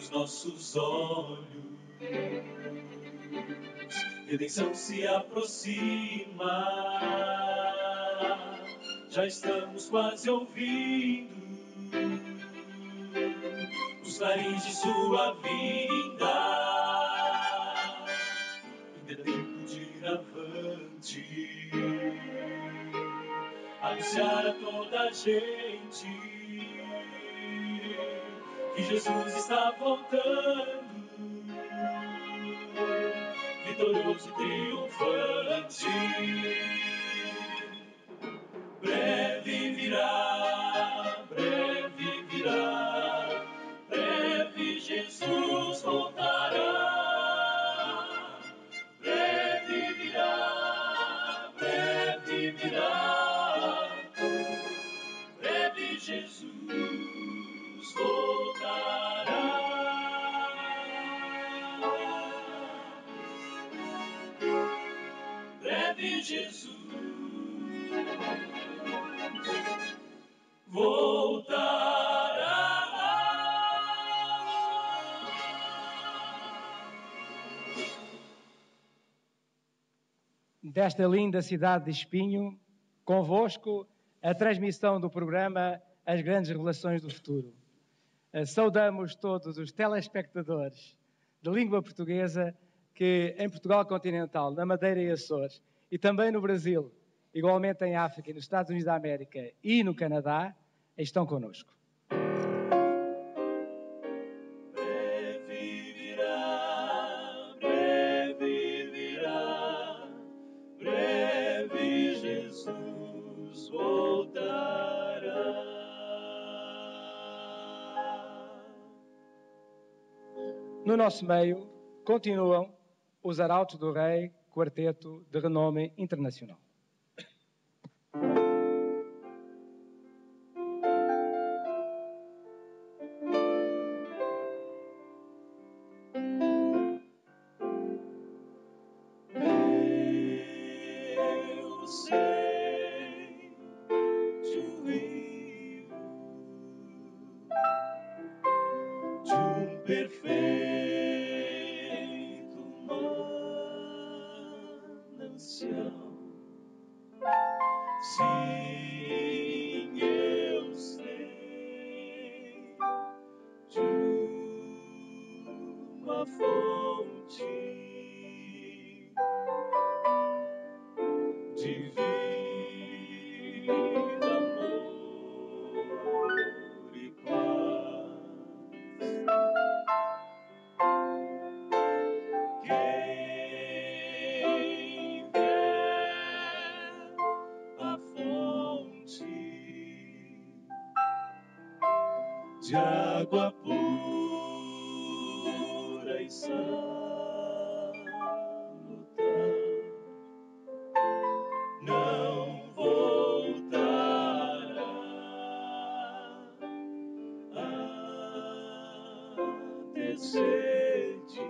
os nossos olhos. Redenção se aproxima, já estamos quase ouvindo os clarins de sua vinda. Ainda é tempo de ir avante, anunciar a toda a gente que Jesus está voltando, vitorioso e triunfante. Breve virá, breve virá, breve Jesus voltará. Breve virá, breve virá, breve Jesus voltará. Breve Jesus voltará. Desta linda cidade de Espinho, convosco a transmissão do programa As Grandes Revelações do Futuro. Saudamos todos os telespectadores de língua portuguesa que em Portugal continental, na Madeira e Açores, e também no Brasil, igualmente em África e nos Estados Unidos da América e no Canadá, estão connosco. Breve virá, breve virá, breve Jesus voltará. No nosso meio, continuam os Arautos do Rei, quarteto de renome internacional. Eu sei de um rio, de um perfeito manancial. Sim, eu sei de uma fonte de vida, amor e paz. Quem vier a fonte de água pura e salutar, não voltará a ter sede,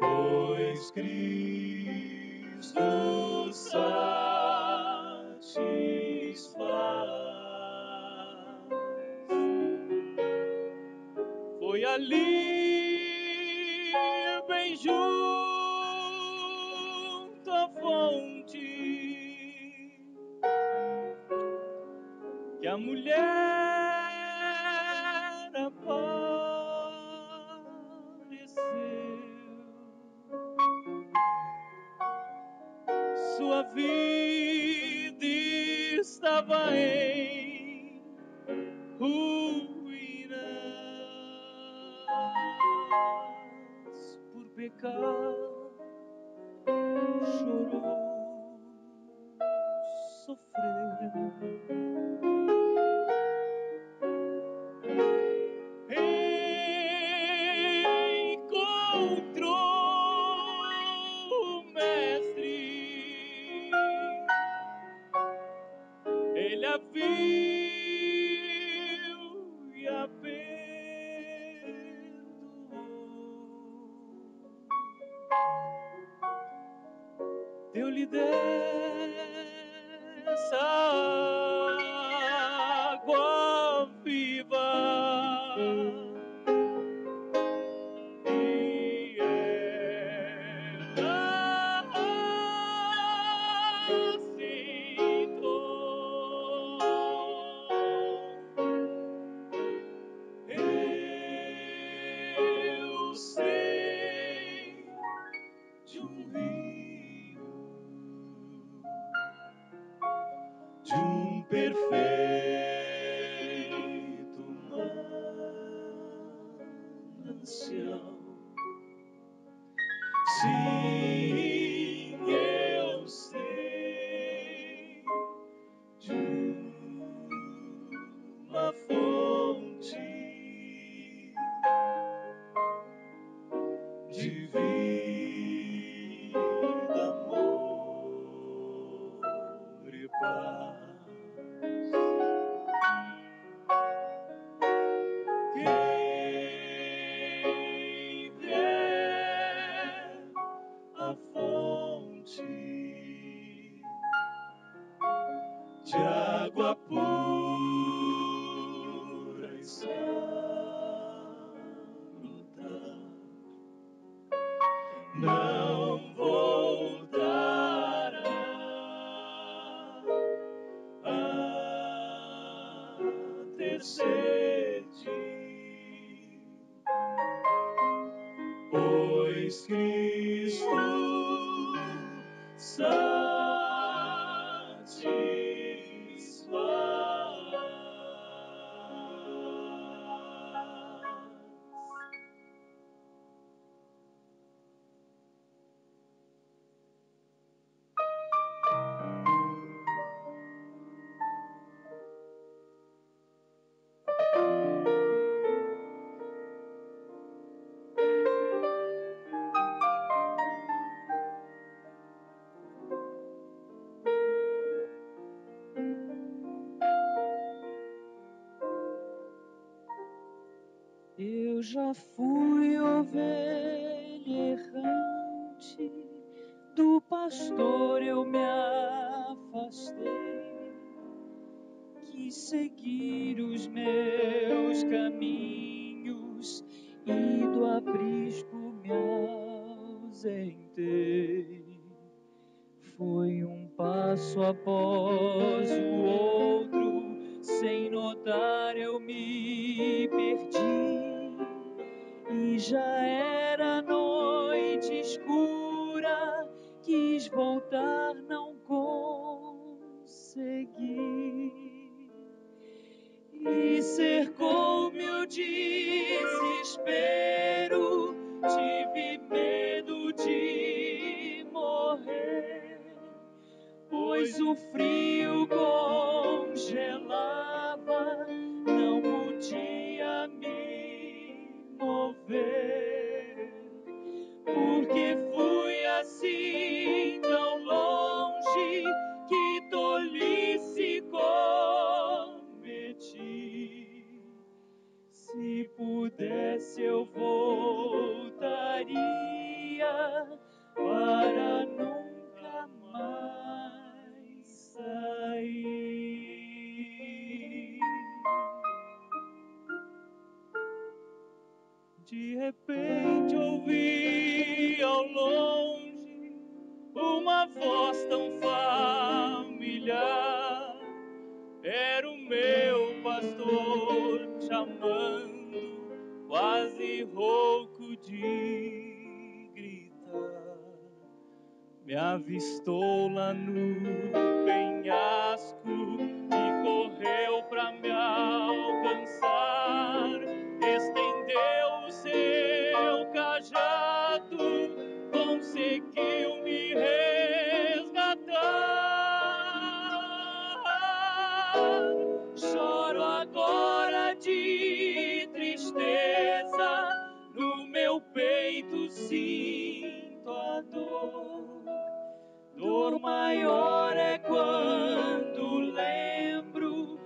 pois Cristo satisfaz. Foi ali, bem junto à fonte, que a mulher apareceu. Sua vida estava em ruínas, por pecar chorou, sofreu. Encontrou o Mestre, ele a viu e a perdoou. Deu-lhe dessa água viva a fonte de vida, amor e paz. Quem vier a fonte de água pura e santa, não voltará a ter sede, pois Cristo Eu já fui ovelha errante, do pastor eu me afastei, quis seguir os meus caminhos e do aprisco me ausentei. Foi um passo após o outro, sem notar eu me perdi. E já era noite escura, quis voltar, não consegui. E cercou-me o desespero, tive medo de morrer, pois o frio congelava, não podia me mover. Porque fui assim tão longe, que tolice cometi. Se pudesse eu voltaria para nunca mais sair. De repente ouvi ao longe uma voz tão familiar. Era o meu pastor me chamando, quase rouco de gritar. Me avistou lá no penhasco e correu pra me alcançar. Estendeu o seu cajado, conseguiu me resgatar. Choro agora de tristeza, no meu peito sinto a dor. Dor maior é quando lembro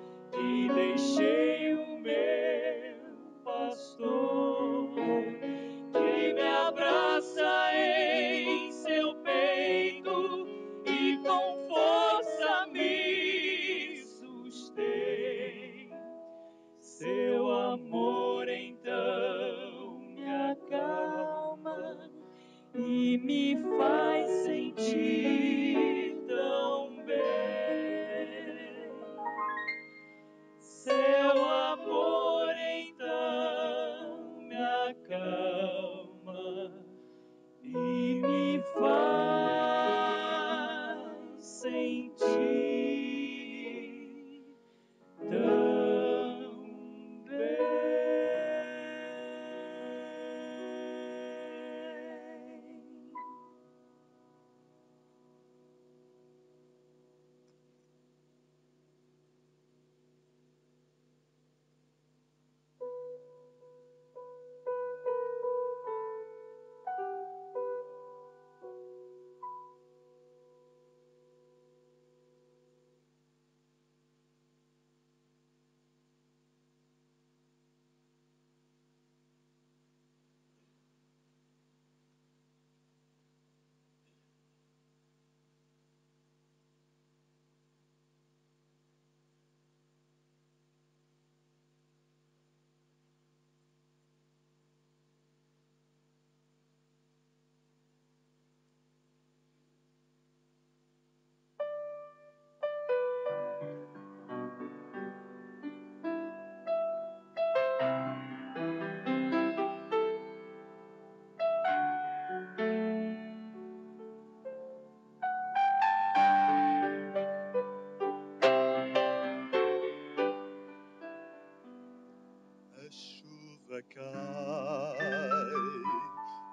terra cai,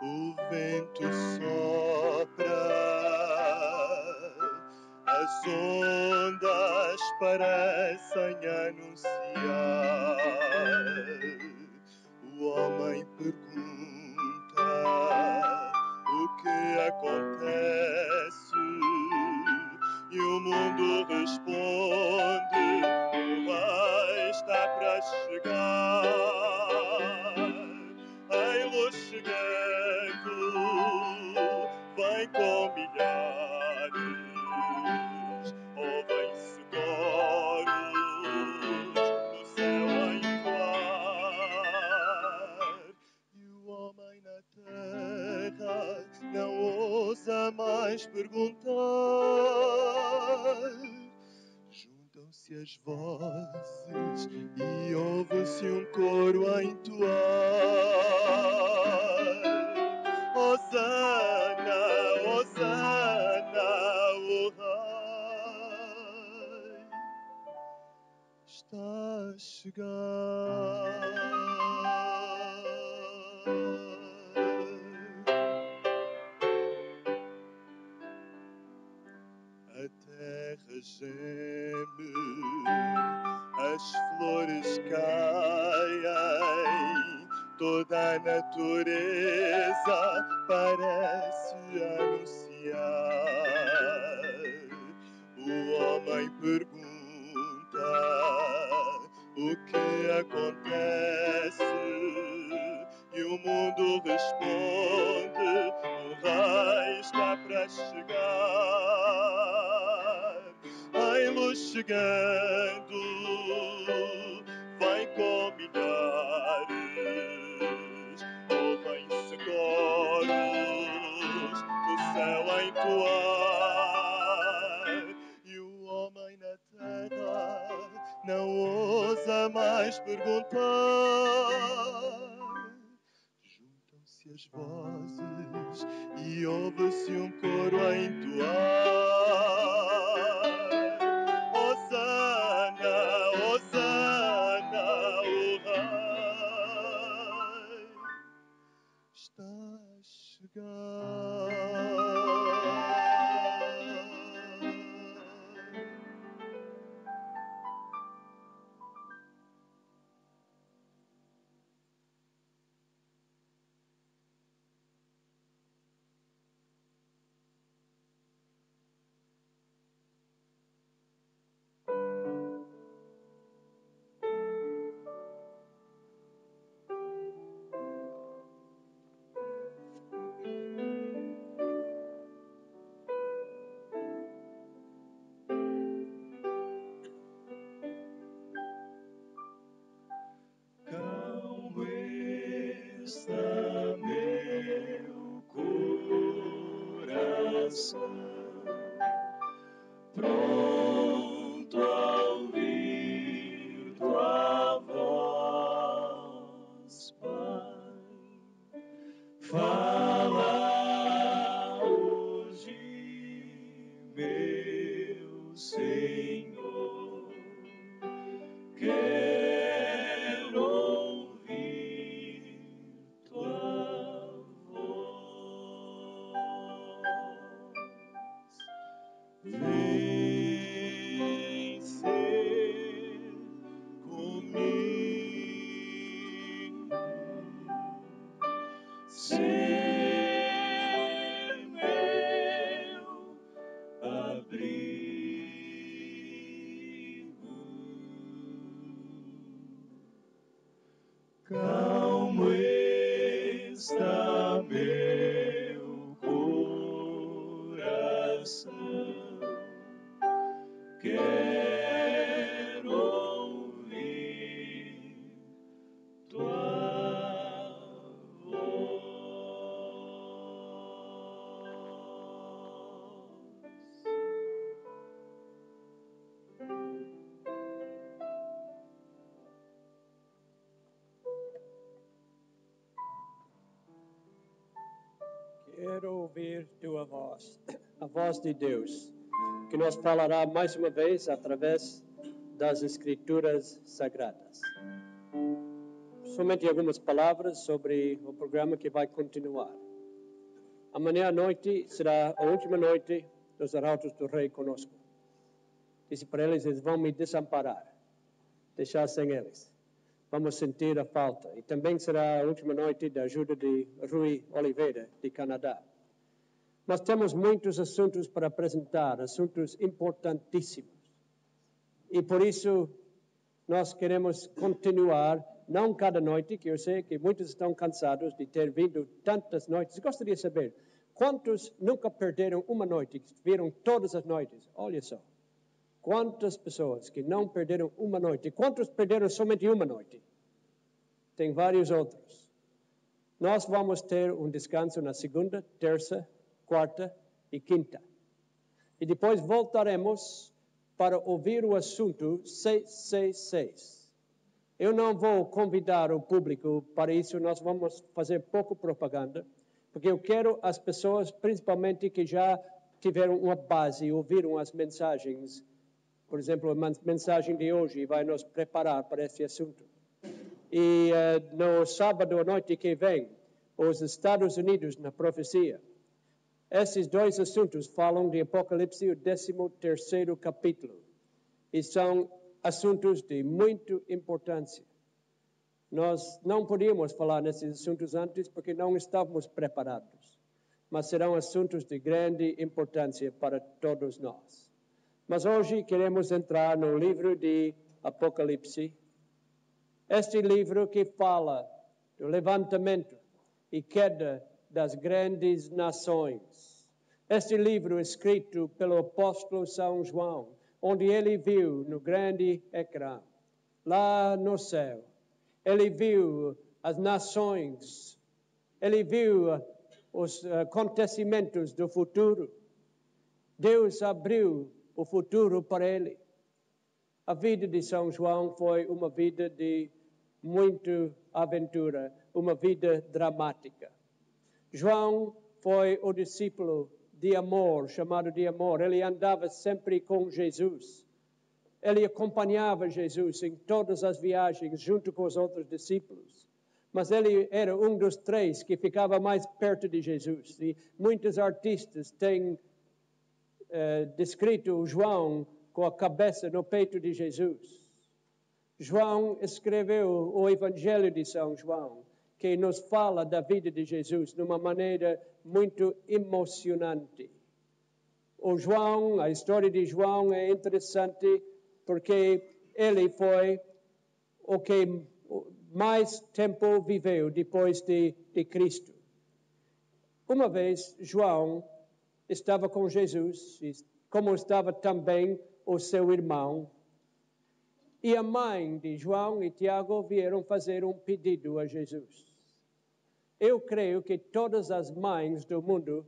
o vento sopra, as ondas parecem anunciar. O homem pergunta o que acontece e o mundo responde: o rei está para chegar. Ei-lo chegando, vem com milhares, ouvem-se coros no céu a entoar. E o homem na terra não ousa mais perguntar. Juntam-se as vozes e ouve-se um coro a entoar: Hosana, Hosana, o Rei está a chegar. A terra geme, as flores caem, toda a natureza parece anunciar. O homem pergunta o que acontece e o mundo responde: o rei está para chegar. Ei-lo chegando, vem com milhares, ouvem-se coros no céu a entoar. E o homem na terra não ousa mais perguntar. Juntam-se as vozes e ouve-se um coro a entoar: Hosana, Hosana, o Rei está a chegar. Está meu coração pronto a ouvir tua voz, Pai. Fala hoje, meu Senhor. Quero ouvir tua voz. Vem ser comigo, ser meu abrigo. Calmo está meu coração, quero ouvir tua voz. Quero ouvir tua voz, a voz de Deus, que nos falará mais uma vez através das Escrituras Sagradas. somente algumas palavras sobre o programa que vai continuar. Amanhã à noite será a última noite dos Arautos do Rei conosco. Disse para eles vão me desamparar, deixar sem eles. Vamos sentir a falta. E também será a última noite da ajuda de Rui Oliveira, de Canadá. Nós temos muitos assuntos para apresentar, assuntos importantíssimos. E por isso nós queremos continuar, não cada noite, que eu sei que muitos estão cansados de ter vindo tantas noites. Gostaria de saber, quantos nunca perderam uma noite, que viram todas as noites? Olha só. Quantas pessoas que não perderam uma noite? Quantos perderam somente uma noite? Tem vários outros. Nós vamos ter um descanso na segunda, terça, quarta e quinta. E depois voltaremos para ouvir o assunto 666. Eu não vou convidar o público para isso, nós vamos fazer pouco propaganda, porque eu quero as pessoas, principalmente que já tiveram uma base, ouviram as mensagens. Por exemplo, a mensagem de hoje vai nos preparar para esse assunto. E no sábado à noite que vem, os Estados Unidos na profecia. Esses dois assuntos falam de Apocalipse, o 13º capítulo. E são assuntos de muita importância. Nós não podíamos falar nesses assuntos antes porque não estávamos preparados. Mas serão assuntos de grande importância para todos nós. Mas hoje queremos entrar no livro de Apocalipse. Este livro que fala do levantamento e queda das grandes nações. Este livro escrito pelo apóstolo São João, onde ele viu no grande ecrã, lá no céu, ele viu as nações, ele viu os acontecimentos do futuro. Deus abriu o futuro para ele. A vida de São João foi uma vida de muita aventura, uma vida dramática. João foi o discípulo de amor, chamado de amor. Ele andava sempre com Jesus. Ele acompanhava Jesus em todas as viagens, junto com os outros discípulos. Mas ele era um dos três que ficava mais perto de Jesus. E muitos artistas têm descrito João com a cabeça no peito de Jesus. João escreveu o Evangelho de São João, que nos fala da vida de Jesus de uma maneira muito emocionante. A história de João é interessante porque ele foi o que mais tempo viveu depois de Cristo. Uma vez, João estava com Jesus, como estava também o seu irmão. E a mãe de João e Tiago vieram fazer um pedido a Jesus. Eu creio que todas as mães do mundo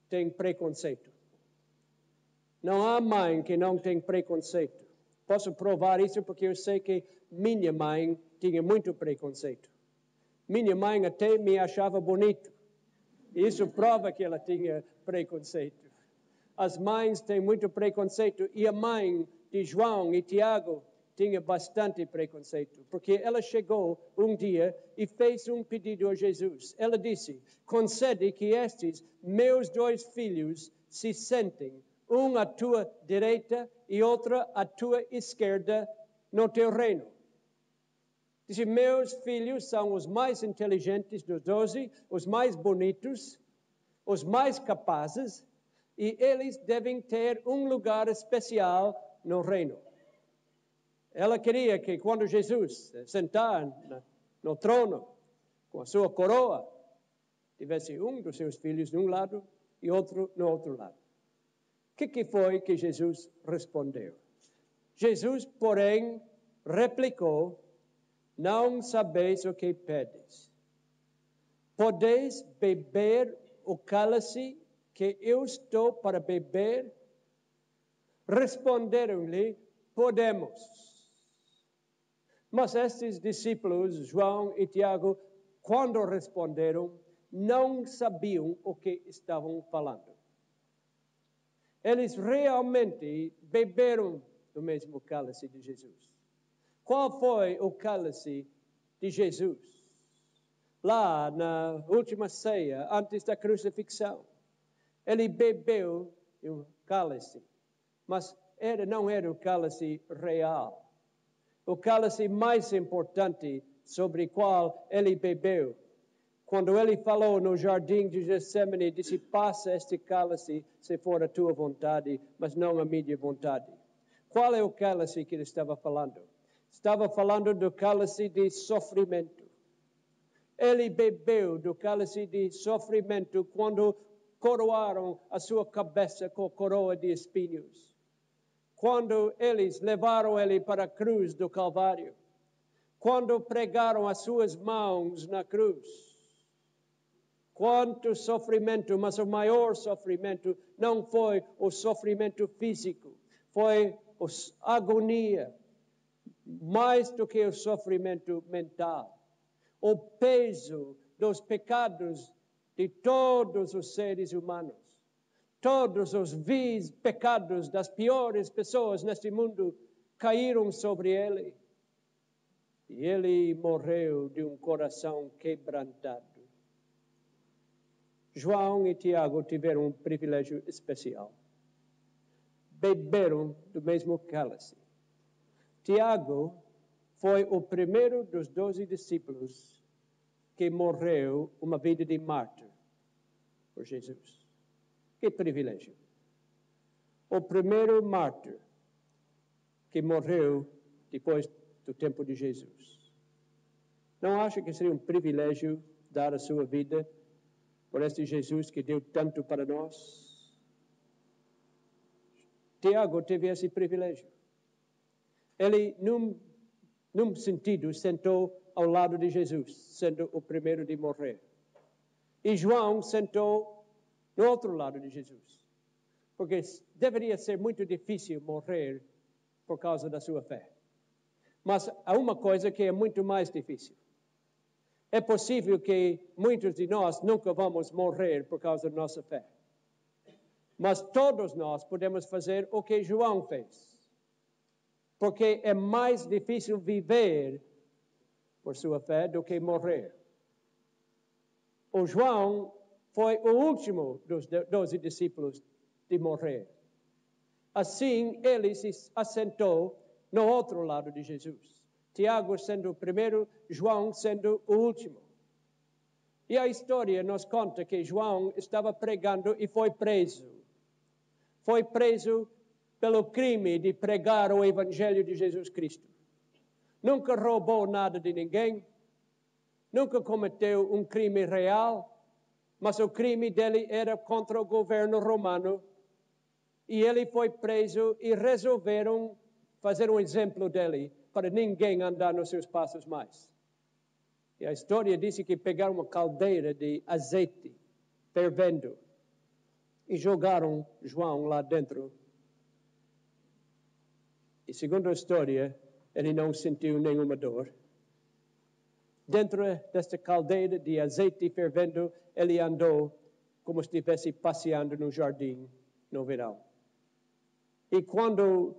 têm preconceito. Não há mãe que não tem preconceito. Posso provar isso porque eu sei que minha mãe tinha muito preconceito. Minha mãe até me achava bonito. Isso prova que ela tinha preconceito. As mães têm muito preconceito e a mãe de João e Tiago tinha bastante preconceito, porque ela chegou um dia e fez um pedido a Jesus. Ela disse: concede que estes meus dois filhos se sentem, um à tua direita e outro à tua esquerda no teu reino. Disse: meus filhos são os mais inteligentes dos 12, os mais bonitos, os mais capazes, e eles devem ter um lugar especial no reino. Ela queria que quando Jesus sentar no trono, com a sua coroa, tivesse um dos seus filhos de um lado e outro no outro lado. O que foi que Jesus respondeu? Jesus, porém, replicou: não sabeis o que pedes. Podeis beber o cálice que eu estou para beber? Responderam-lhe: podemos. Mas estes discípulos, João e Tiago, quando responderam, não sabiam o que estavam falando. Eles realmente beberam do mesmo cálice de Jesus. Qual foi o cálice de Jesus. Lá na última ceia, antes da crucifixão, ele bebeu um cálice, mas não era o cálice real. O cálice mais importante sobre o qual ele bebeu. Quando ele falou no jardim de Getsemane, disse, passa este cálice se for a tua vontade, mas não a minha vontade. Qual é o cálice que ele estava falando? Estava falando do cálice de sofrimento. Ele bebeu do cálice de sofrimento quando coroaram a sua cabeça com coroa de espinhos. Quando eles levaram ele para a cruz do Calvário. Quando pregaram as suas mãos na cruz. Quanto sofrimento, mas o maior sofrimento não foi o sofrimento físico, foi a agonia, mais do que o sofrimento mental. O peso dos pecados de todos os seres humanos. Todos os vis pecados das piores pessoas neste mundo caíram sobre ele. E ele morreu de um coração quebrantado. João e Tiago tiveram um privilégio especial. Beberam do mesmo cálice. Tiago foi o primeiro dos 12 discípulos que morreu uma vida de mártir por Jesus. Que privilégio. O primeiro mártir que morreu depois do tempo de Jesus. Não acha que seria um privilégio dar a sua vida por este Jesus que deu tanto para nós? Tiago teve esse privilégio. Ele, num sentido, sentou ao lado de Jesus, sendo o primeiro de morrer. E João sentou no outro lado de Jesus. Porque deveria ser muito difícil morrer por causa da sua fé. Mas há uma coisa que é muito mais difícil. É possível que muitos de nós nunca vamos morrer por causa da nossa fé. Mas todos nós podemos fazer o que João fez. Porque é mais difícil viver por sua fé do que morrer. O João foi o último dos 12 discípulos de morrer. Assim, ele se assentou no outro lado de Jesus. Tiago sendo o primeiro, João sendo o último. E a história nos conta que João estava pregando e foi preso. Foi preso pelo crime de pregar o Evangelho de Jesus Cristo. Nunca roubou nada de ninguém, nunca cometeu um crime real, mas o crime dele era contra o governo romano. E ele foi preso e resolveram fazer um exemplo dele para ninguém andar nos seus passos mais. E a história diz que pegaram uma caldeira de azeite fervendo e jogaram João lá dentro. E segundo a história, ele não sentiu nenhuma dor. Dentro desta caldeira de azeite fervendo, ele andou como se estivesse passeando no jardim no verão. E quando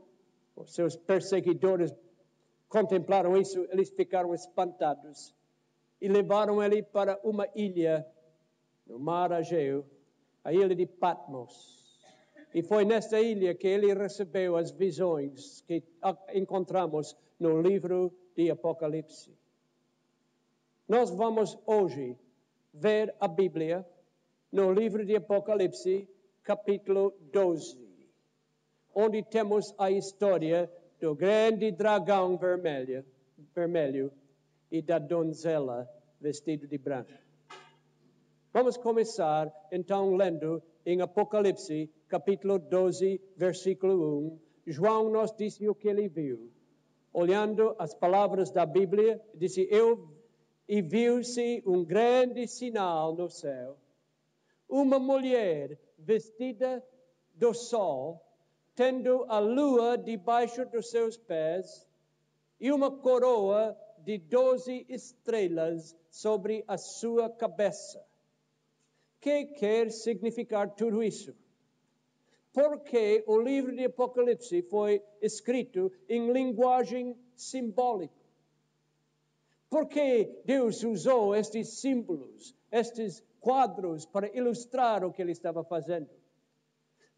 os seus perseguidores contemplaram isso, eles ficaram espantados e levaram ele para uma ilha no mar Egeu, a ilha de Patmos. E foi nesta ilha que ele recebeu as visões que encontramos no livro de Apocalipse. Nós vamos hoje ver a Bíblia no livro de Apocalipse, capítulo 12, onde temos a história do grande dragão vermelho e da donzela vestida de branco. Vamos começar, então, lendo em Apocalipse, capítulo 12, versículo 1. João nos disse o que ele viu. Olhando as palavras da Bíblia, disse, e viu-se um grande sinal no céu. Uma mulher vestida do sol, tendo a lua debaixo dos seus pés e uma coroa de 12 estrelas sobre a sua cabeça. Que quer significar tudo isso? Porque o livro de Apocalipse foi escrito em linguagem simbólica. Por que Deus usou estes símbolos, estes quadros para ilustrar o que ele estava fazendo?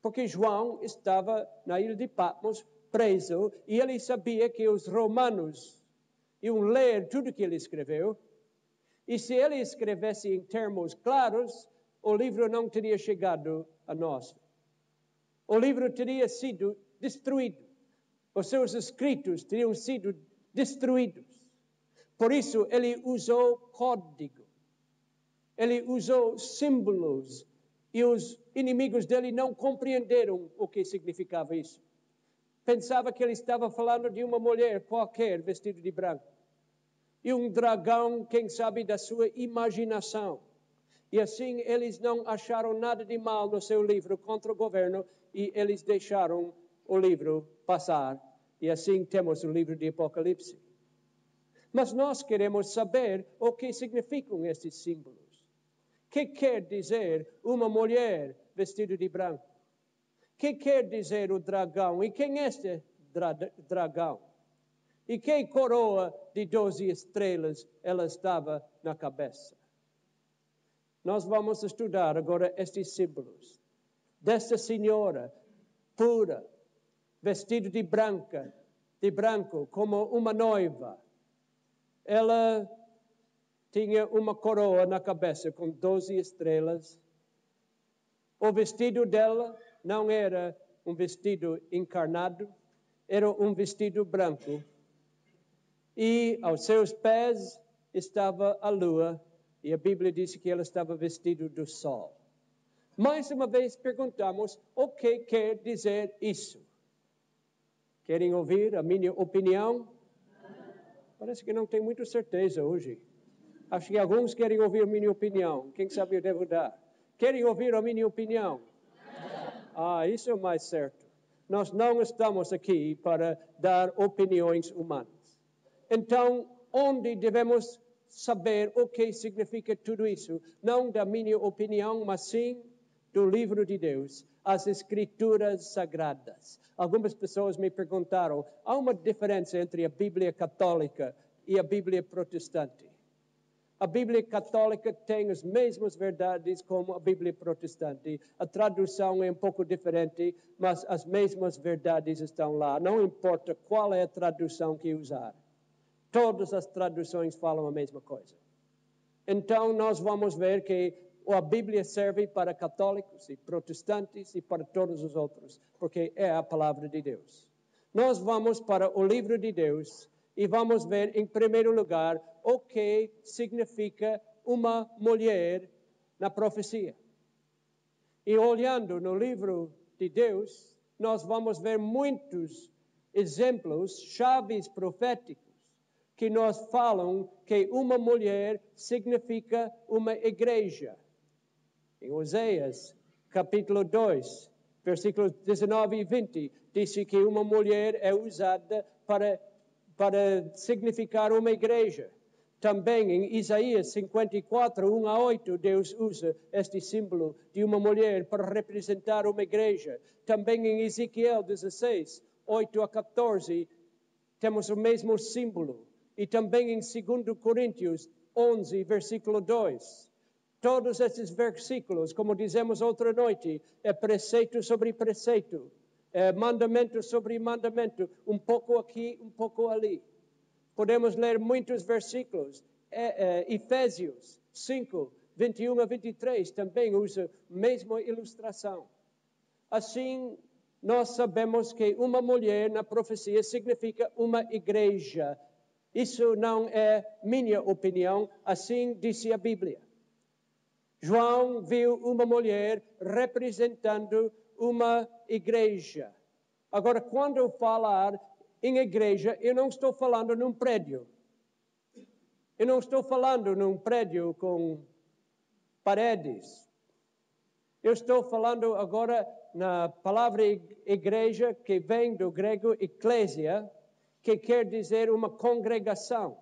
Porque João estava na ilha de Patmos, preso, e ele sabia que os romanos iam ler tudo que ele escreveu, e se ele escrevesse em termos claros, o livro não teria chegado a nós. O livro teria sido destruído. Os seus escritos teriam sido destruídos. Por isso, ele usou código. Ele usou símbolos. E os inimigos dele não compreenderam o que significava isso. Pensava que ele estava falando de uma mulher qualquer vestida de branco. E um dragão, quem sabe, da sua imaginação. E assim eles não acharam nada de mal no seu livro contra o governo e eles deixaram o livro passar. E assim temos o livro de Apocalipse. Mas nós queremos saber o que significam estes símbolos. O que quer dizer uma mulher vestida de branco? O que quer dizer o dragão? E quem é este dragão? E que coroa de 12 estrelas ela estava na cabeça? Nós vamos estudar agora estes símbolos. Desta senhora pura, vestida de branco, como uma noiva. Ela tinha uma coroa na cabeça com 12 estrelas. O vestido dela não era um vestido encarnado, era um vestido branco. E aos seus pés estava a lua, e a Bíblia diz que ela estava vestida do sol. Mais uma vez perguntamos, o que quer dizer isso? Querem ouvir a minha opinião? Parece que não tem muita certeza hoje. Acho que alguns querem ouvir a minha opinião. Quem sabe eu devo dar? Querem ouvir a minha opinião? Isso é o mais certo. Nós não estamos aqui para dar opiniões humanas. Então, onde devemos saber o que significa tudo isso? Não da minha opinião, mas sim do livro de Deus, as Escrituras Sagradas. Algumas pessoas me perguntaram, há uma diferença entre a Bíblia católica e a Bíblia protestante? A Bíblia católica tem as mesmas verdades como a Bíblia protestante. A tradução é um pouco diferente, mas as mesmas verdades estão lá. Não importa qual é a tradução que usar. Todas as traduções falam a mesma coisa. Então, nós vamos ver que a Bíblia serve para católicos e protestantes e para todos os outros, porque é a palavra de Deus. Nós vamos para o livro de Deus e vamos ver, em primeiro lugar, o que significa uma mulher na profecia. E olhando no livro de Deus, nós vamos ver muitos exemplos, chaves proféticos, que nos falam que uma mulher significa uma igreja. Em Oséias, capítulo 2, versículos 19 e 20, diz que uma mulher é usada para significar uma igreja. Também em Isaías 54, 1 a 8, Deus usa este símbolo de uma mulher para representar uma igreja. Também em Ezequiel 16, 8 a 14, temos o mesmo símbolo. E também em 2 Coríntios 11, versículo 2. Todos esses versículos, como dizemos outra noite, é preceito sobre preceito, é mandamento sobre mandamento, um pouco aqui, um pouco ali. Podemos ler muitos versículos. Efésios 5, 21 a 23 também usa a mesma ilustração. Assim, nós sabemos que uma mulher na profecia significa uma igreja. Isso não é minha opinião, assim disse a Bíblia. João viu uma mulher representando uma igreja. Agora, quando eu falar em igreja, eu não estou falando num prédio. Eu não estou falando num prédio com paredes. Eu estou falando agora na palavra igreja, que vem do grego ecclesia, que quer dizer uma congregação.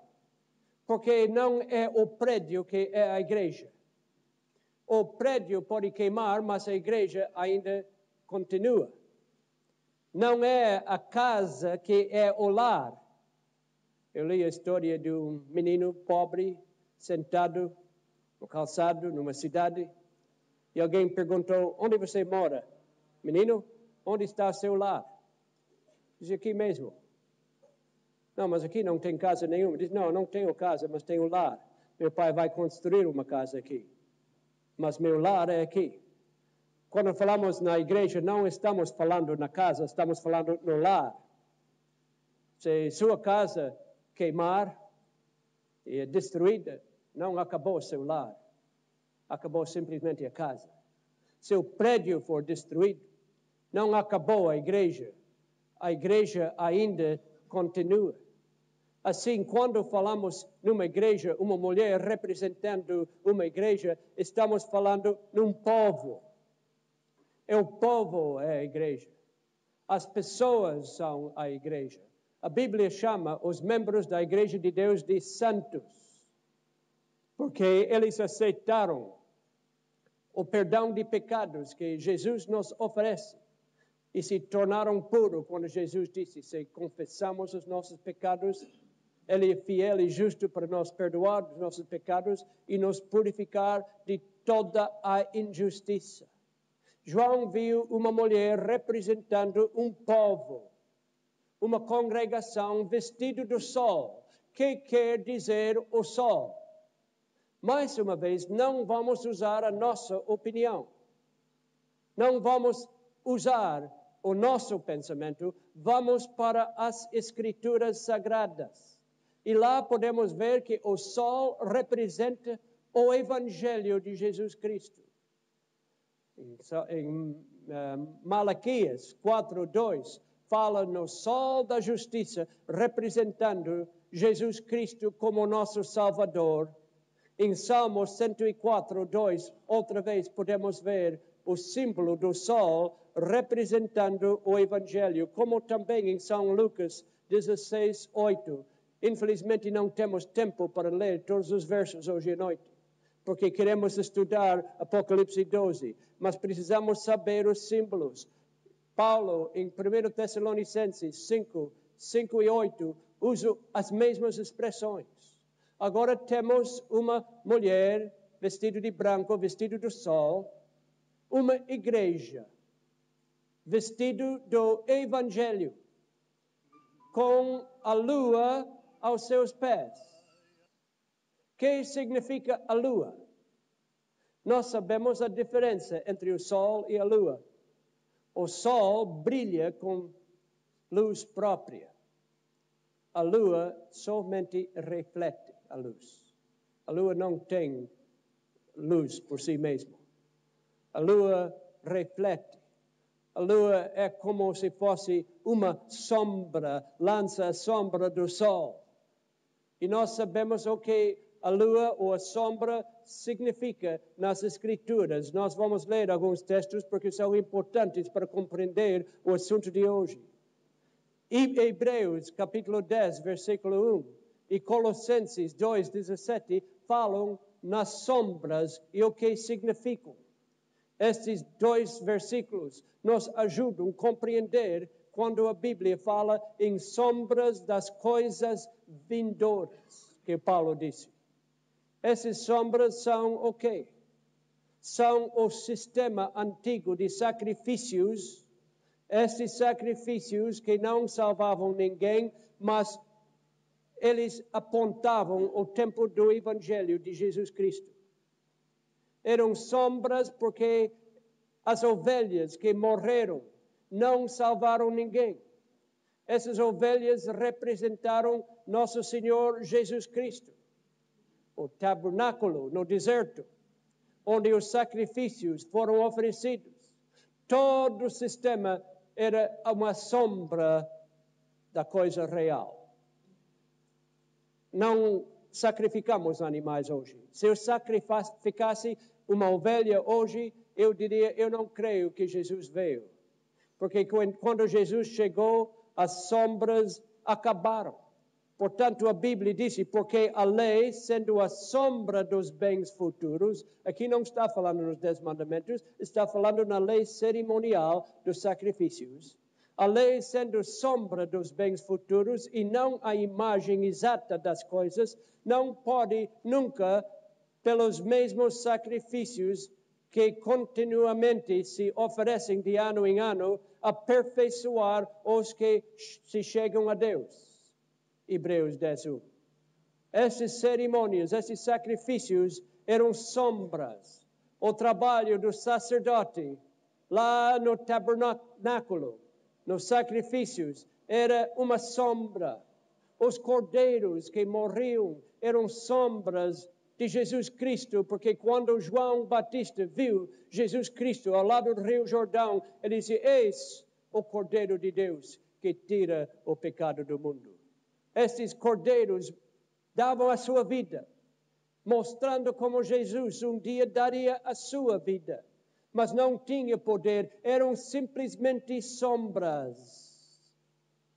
Porque não é o prédio que é a igreja. O prédio pode queimar, mas a igreja ainda continua. Não é a casa que é o lar. Eu li a história de um menino pobre sentado no calçado numa cidade e alguém perguntou: onde você mora? Menino, onde está seu lar? Diz: aqui mesmo. Não, mas aqui não tem casa nenhuma. Diz: não tenho casa, mas tenho lar. Meu pai vai construir uma casa aqui, mas meu lar é aqui. Quando falamos na igreja, não estamos falando na casa, estamos falando no lar. Se sua casa queimar e é destruída, não acabou seu lar, acabou simplesmente a casa. Se o prédio for destruído, não acabou a igreja ainda continua. Assim, quando falamos numa igreja, uma mulher representando uma igreja, estamos falando num povo. O povo é a igreja. As pessoas são a igreja. A Bíblia chama os membros da igreja de Deus de santos, porque eles aceitaram o perdão de pecados que Jesus nos oferece e se tornaram puros quando Jesus disse: se confessamos os nossos pecados, Ele é fiel e justo para nos perdoar dos nossos pecados e nos purificar de toda a injustiça. João viu uma mulher representando um povo, uma congregação vestida do sol. Que quer dizer o sol? Mais uma vez, não vamos usar a nossa opinião. Não vamos usar o nosso pensamento. Vamos para as Escrituras Sagradas. E lá podemos ver que o sol representa o Evangelho de Jesus Cristo. Em Malaquias 4:2, fala no sol da justiça, representando Jesus Cristo como nosso Salvador. Em Salmo 104:2, outra vez podemos ver o símbolo do sol representando o Evangelho, como também em São Lucas 16:8. Infelizmente não temos tempo para ler todos os versos hoje à noite, porque queremos estudar Apocalipse 12, mas precisamos saber os símbolos. Paulo, em 1 Tessalonicenses 5 e 8, usa as mesmas expressões. Agora temos uma mulher vestida de branco, vestida do sol, uma igreja vestida do Evangelho, com a lua aos seus pés. O que significa a lua? Nós sabemos a diferença entre o sol e a lua. O sol brilha com luz própria. A lua somente reflete a luz. A lua não tem luz por si mesma. A lua reflete. A lua é como se fosse uma sombra, lança a sombra do sol. E nós sabemos o que a lua ou a sombra significa nas Escrituras. Nós vamos ler alguns textos porque são importantes para compreender o assunto de hoje. E Hebreus, capítulo 10, versículo 1, e Colossenses 2:17 falam nas sombras e o que significam. Estes dois versículos nos ajudam a compreender quando a Bíblia fala em sombras das coisas vindouras, que Paulo disse. Essas sombras são o quê? São o sistema antigo de sacrifícios. Esses sacrifícios que não salvavam ninguém, mas eles apontavam o tempo do Evangelho de Jesus Cristo. Eram sombras porque as ovelhas que morreram não salvaram ninguém. Essas ovelhas representaram nosso Senhor Jesus Cristo. O tabernáculo no deserto, onde os sacrifícios foram oferecidos. Todo o sistema era uma sombra da coisa real. Não sacrificamos animais hoje. Se eu sacrificasse uma ovelha hoje, eu diria, eu não creio que Jesus veio. Porque quando Jesus chegou, as sombras acabaram. Portanto, a Bíblia diz, porque a lei, sendo a sombra dos bens futuros, aqui não está falando nos 10 mandamentos, está falando na lei cerimonial dos sacrifícios. A lei sendo sombra dos bens futuros e não a imagem exata das coisas, não pode nunca, pelos mesmos sacrifícios que continuamente se oferecem de ano em ano, aperfeiçoar os que se chegam a Deus. Hebreus 10:1. Essas cerimônias, esses sacrifícios eram sombras. O trabalho do sacerdote lá no tabernáculo, nos sacrifícios, era uma sombra. Os cordeiros que morriam eram sombras de Jesus Cristo, porque quando João Batista viu Jesus Cristo ao lado do Rio Jordão, ele disse: eis o Cordeiro de Deus que tira o pecado do mundo. Estes cordeiros davam a sua vida, mostrando como Jesus um dia daria a sua vida, mas não tinha poder, eram simplesmente sombras.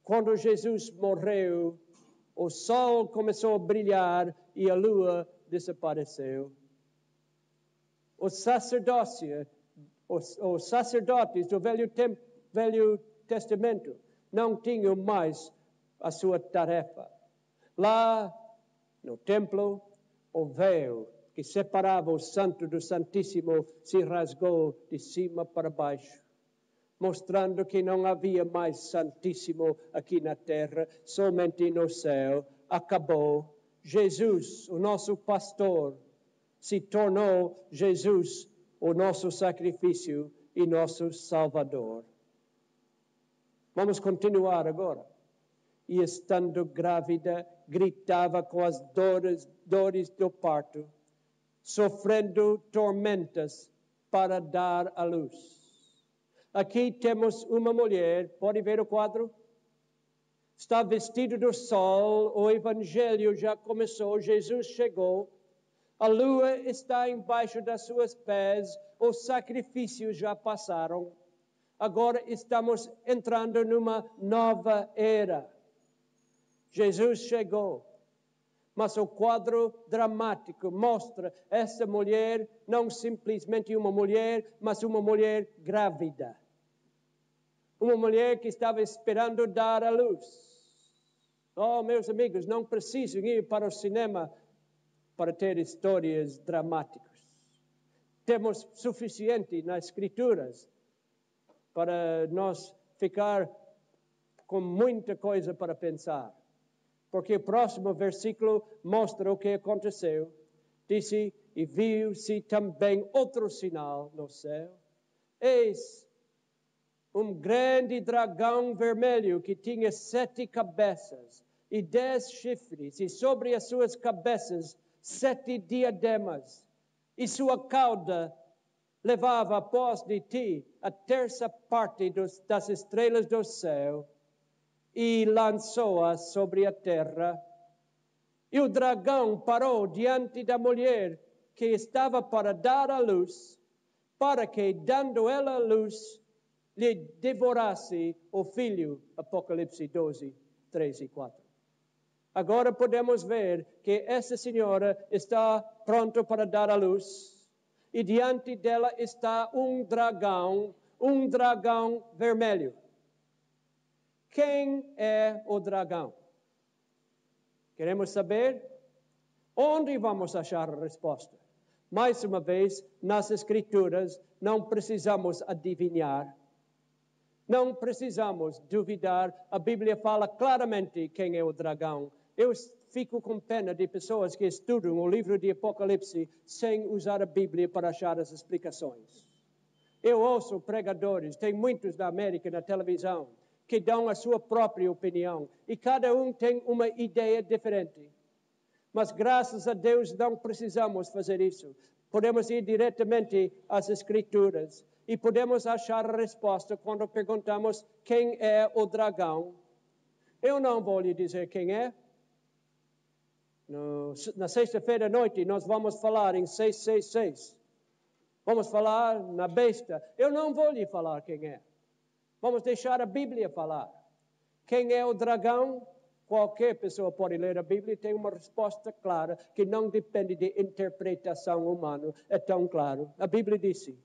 Quando Jesus morreu, o sol começou a brilhar e a lua desapareceu. Os sacerdotes do Velho Testamento não tinham mais a sua tarefa. Lá no templo, o véu que separava o Santo do Santíssimo se rasgou de cima para baixo, mostrando que não havia mais Santíssimo aqui na terra, somente no céu. Acabou. Jesus, o nosso pastor, se tornou Jesus, o nosso sacrifício e nosso Salvador. Vamos continuar agora. E estando grávida, gritava com as dores do parto, sofrendo tormentas para dar à luz. Aqui temos uma mulher, pode ver o quadro? Está vestido do sol, o evangelho já começou, Jesus chegou, a lua está embaixo das suas pés, os sacrifícios já passaram. Agora estamos entrando numa nova era. Jesus chegou, mas o quadro dramático mostra essa mulher, não simplesmente uma mulher, mas uma mulher grávida. Uma mulher que estava esperando dar à luz. Oh, meus amigos, não precisam ir para o cinema para ter histórias dramáticas. Temos suficiente nas Escrituras para nós ficar com muita coisa para pensar. Porque o próximo versículo mostra o que aconteceu. Disse, e viu-se também outro sinal no céu. Eis um grande dragão vermelho que tinha 7 cabeças e 10 chifres, e sobre as suas cabeças 7 diademas, e sua cauda levava após de ti a terça parte das estrelas do céu, e lançou-as sobre a terra. E o dragão parou diante da mulher que estava para dar à luz, para que, dando ela à luz, lhe devorasse o filho. Apocalipse 12, 3 e 4. Agora podemos ver que essa senhora está pronta para dar à luz, e diante dela está um dragão vermelho. Quem é o dragão? Queremos saber? Onde vamos achar a resposta? Mais uma vez, nas Escrituras, não precisamos adivinhar. Não precisamos duvidar. A Bíblia fala claramente quem é o dragão. Eu fico com pena de pessoas que estudam o livro de Apocalipse sem usar a Bíblia para achar as explicações. Eu ouço pregadores, tem muitos da América na televisão, que dão a sua própria opinião, e cada um tem uma ideia diferente. Mas graças a Deus não precisamos fazer isso. Podemos ir diretamente às Escrituras e podemos achar a resposta quando perguntamos quem é o dragão. Eu não vou lhe dizer quem é. Na sexta-feira à noite nós vamos falar em 666. Vamos falar na besta. Eu não vou lhe falar quem é. Vamos deixar a Bíblia falar. Quem é o dragão? Qualquer pessoa pode ler a Bíblia e tem uma resposta clara, que não depende de interpretação humana. É tão claro. A Bíblia disse,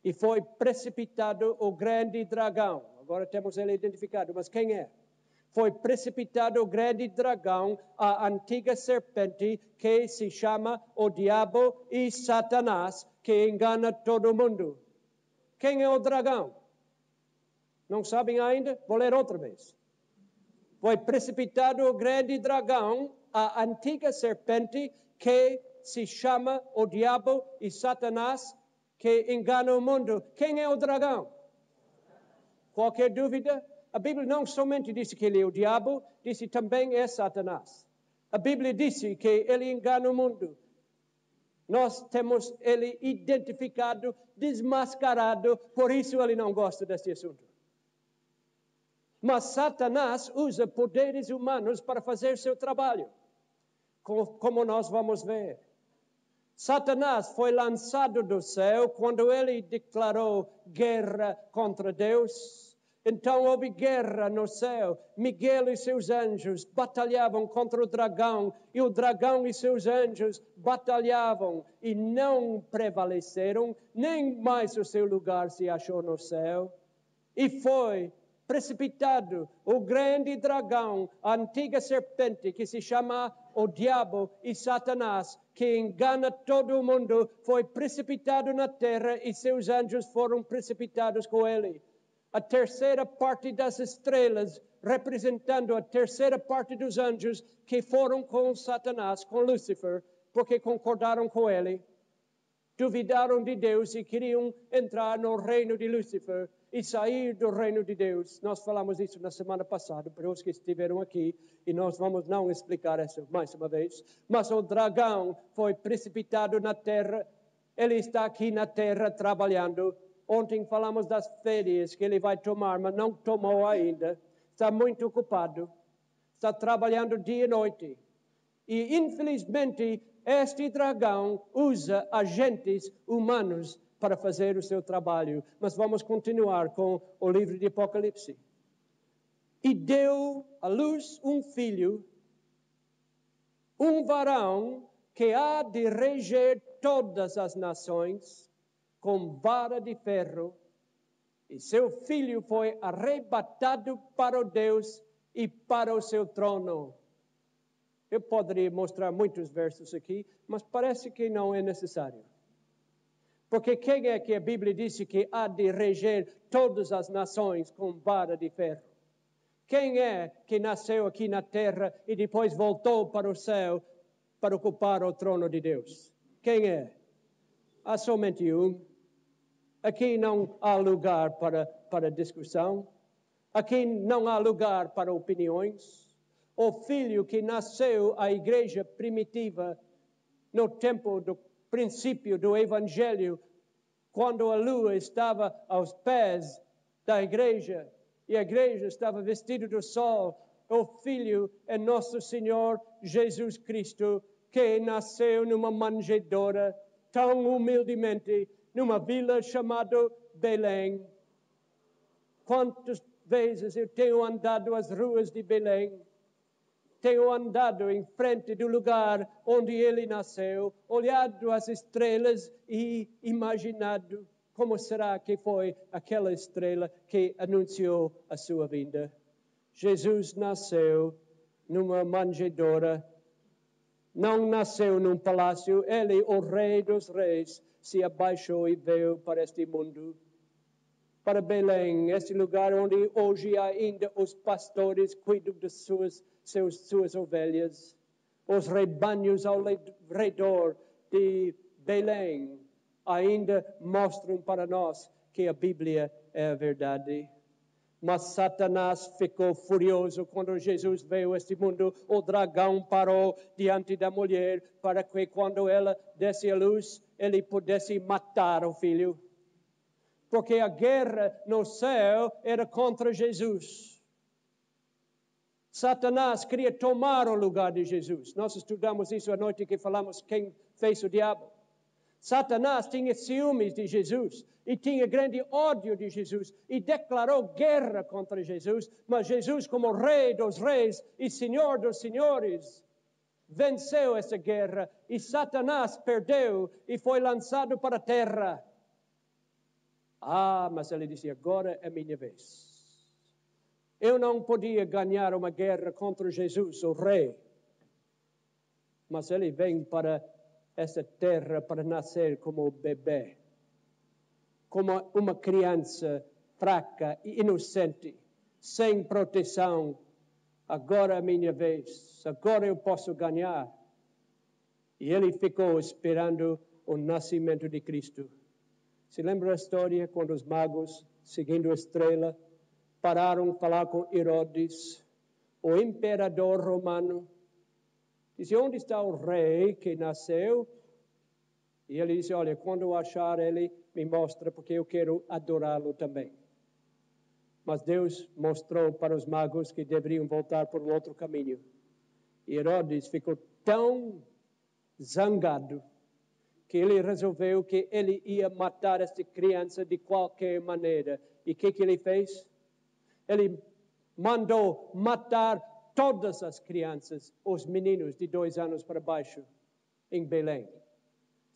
e foi precipitado o grande dragão. Agora temos ele identificado, mas quem é? Foi precipitado o grande dragão, a antiga serpente, que se chama o diabo e Satanás, que engana todo mundo. Quem é o dragão? Não sabem ainda? Vou ler outra vez. Foi precipitado o grande dragão, a antiga serpente, que se chama o diabo e Satanás, que engana o mundo. Quem é o dragão? Qualquer dúvida? A Bíblia não somente disse que ele é o diabo, disse também é Satanás. A Bíblia disse que ele engana o mundo. Nós temos ele identificado, desmascarado, por isso ele não gosta desse assunto. Mas Satanás usa poderes humanos para fazer seu trabalho, como nós vamos ver. Satanás foi lançado do céu quando ele declarou guerra contra Deus. Então houve guerra no céu. Miguel e seus anjos batalhavam contra o dragão, e o dragão e seus anjos batalhavam e não prevaleceram, nem mais o seu lugar se achou no céu. E foi precipitado o grande dragão, a antiga serpente que se chama o diabo e Satanás, que engana todo o mundo, foi precipitado na terra e seus anjos foram precipitados com ele. A terceira parte das estrelas, representando a terceira parte dos anjos que foram com Satanás, com Lúcifer, porque concordaram com ele, duvidaram de Deus e queriam entrar no reino de Lúcifer e sair do reino de Deus. Nós falamos isso na semana passada, para os que estiveram aqui, e nós vamos não explicar isso mais uma vez. Mas o dragão foi precipitado na terra, ele está aqui na terra trabalhando. Ontem falamos das férias que ele vai tomar, mas não tomou ainda. Está muito ocupado, está trabalhando dia e noite. E, infelizmente, este dragão usa agentes humanos para fazer o seu trabalho. Mas vamos continuar com o livro de Apocalipse. E deu à luz um filho, um varão, que há de reger todas as nações com vara de ferro. E seu filho foi arrebatado para o Deus e para o seu trono. Eu poderia mostrar muitos versos aqui, mas parece que não é necessário. Porque quem é que a Bíblia disse que há de reger todas as nações com vara de ferro? Quem é que nasceu aqui na terra e depois voltou para o céu para ocupar o trono de Deus? Quem é? Há somente um. Aqui não há lugar para discussão. Aqui não há lugar para opiniões. O filho que nasceu à igreja primitiva no tempo do princípio do evangelho, quando a lua estava aos pés da igreja e a igreja estava vestida do sol, o filho é nosso Senhor Jesus Cristo, que nasceu numa manjedoura tão humildemente, numa vila chamada Belém. Quantas vezes eu tenho andado as ruas de Belém, tenho andado em frente do lugar onde ele nasceu, olhado as estrelas e imaginado como será que foi aquela estrela que anunciou a sua vinda. Jesus nasceu numa manjedoura, não nasceu num palácio. Ele, o Rei dos Reis, se abaixou e veio para este mundo, para Belém, este lugar onde hoje ainda os pastores cuidam de suas ovelhas. Os rebanhos ao redor de Belém ainda mostram para nós que a Bíblia é a verdade. Mas Satanás ficou furioso quando Jesus veio a este mundo. O dragão parou diante da mulher para que quando ela desse à luz, ele pudesse matar o filho. Porque a guerra no céu era contra Jesus. Satanás queria tomar o lugar de Jesus. Nós estudamos isso à noite que falamos quem fez o diabo. Satanás tinha ciúmes de Jesus e tinha grande ódio de Jesus e declarou guerra contra Jesus, mas Jesus, como Rei dos Reis e Senhor dos Senhores, venceu essa guerra e Satanás perdeu e foi lançado para a terra. Mas ele disse, agora é minha vez. Eu não podia ganhar uma guerra contra Jesus, o rei. Mas ele vem para essa terra para nascer como bebê, como uma criança fraca e inocente, sem proteção. Agora é a minha vez, agora eu posso ganhar. E ele ficou esperando o nascimento de Cristo. Se lembra a história quando os magos, seguindo a estrela, pararam para falar com Herodes, o imperador romano? Disse, onde está o rei que nasceu? E ele disse, olha, quando eu achar ele, me mostra, porque eu quero adorá-lo também. Mas Deus mostrou para os magos que deveriam voltar por um outro caminho. E Herodes ficou tão zangado que ele resolveu que ele ia matar esta criança de qualquer maneira. E o que ele fez? Ele mandou matar todas as crianças, os meninos de 2 anos para baixo, em Belém.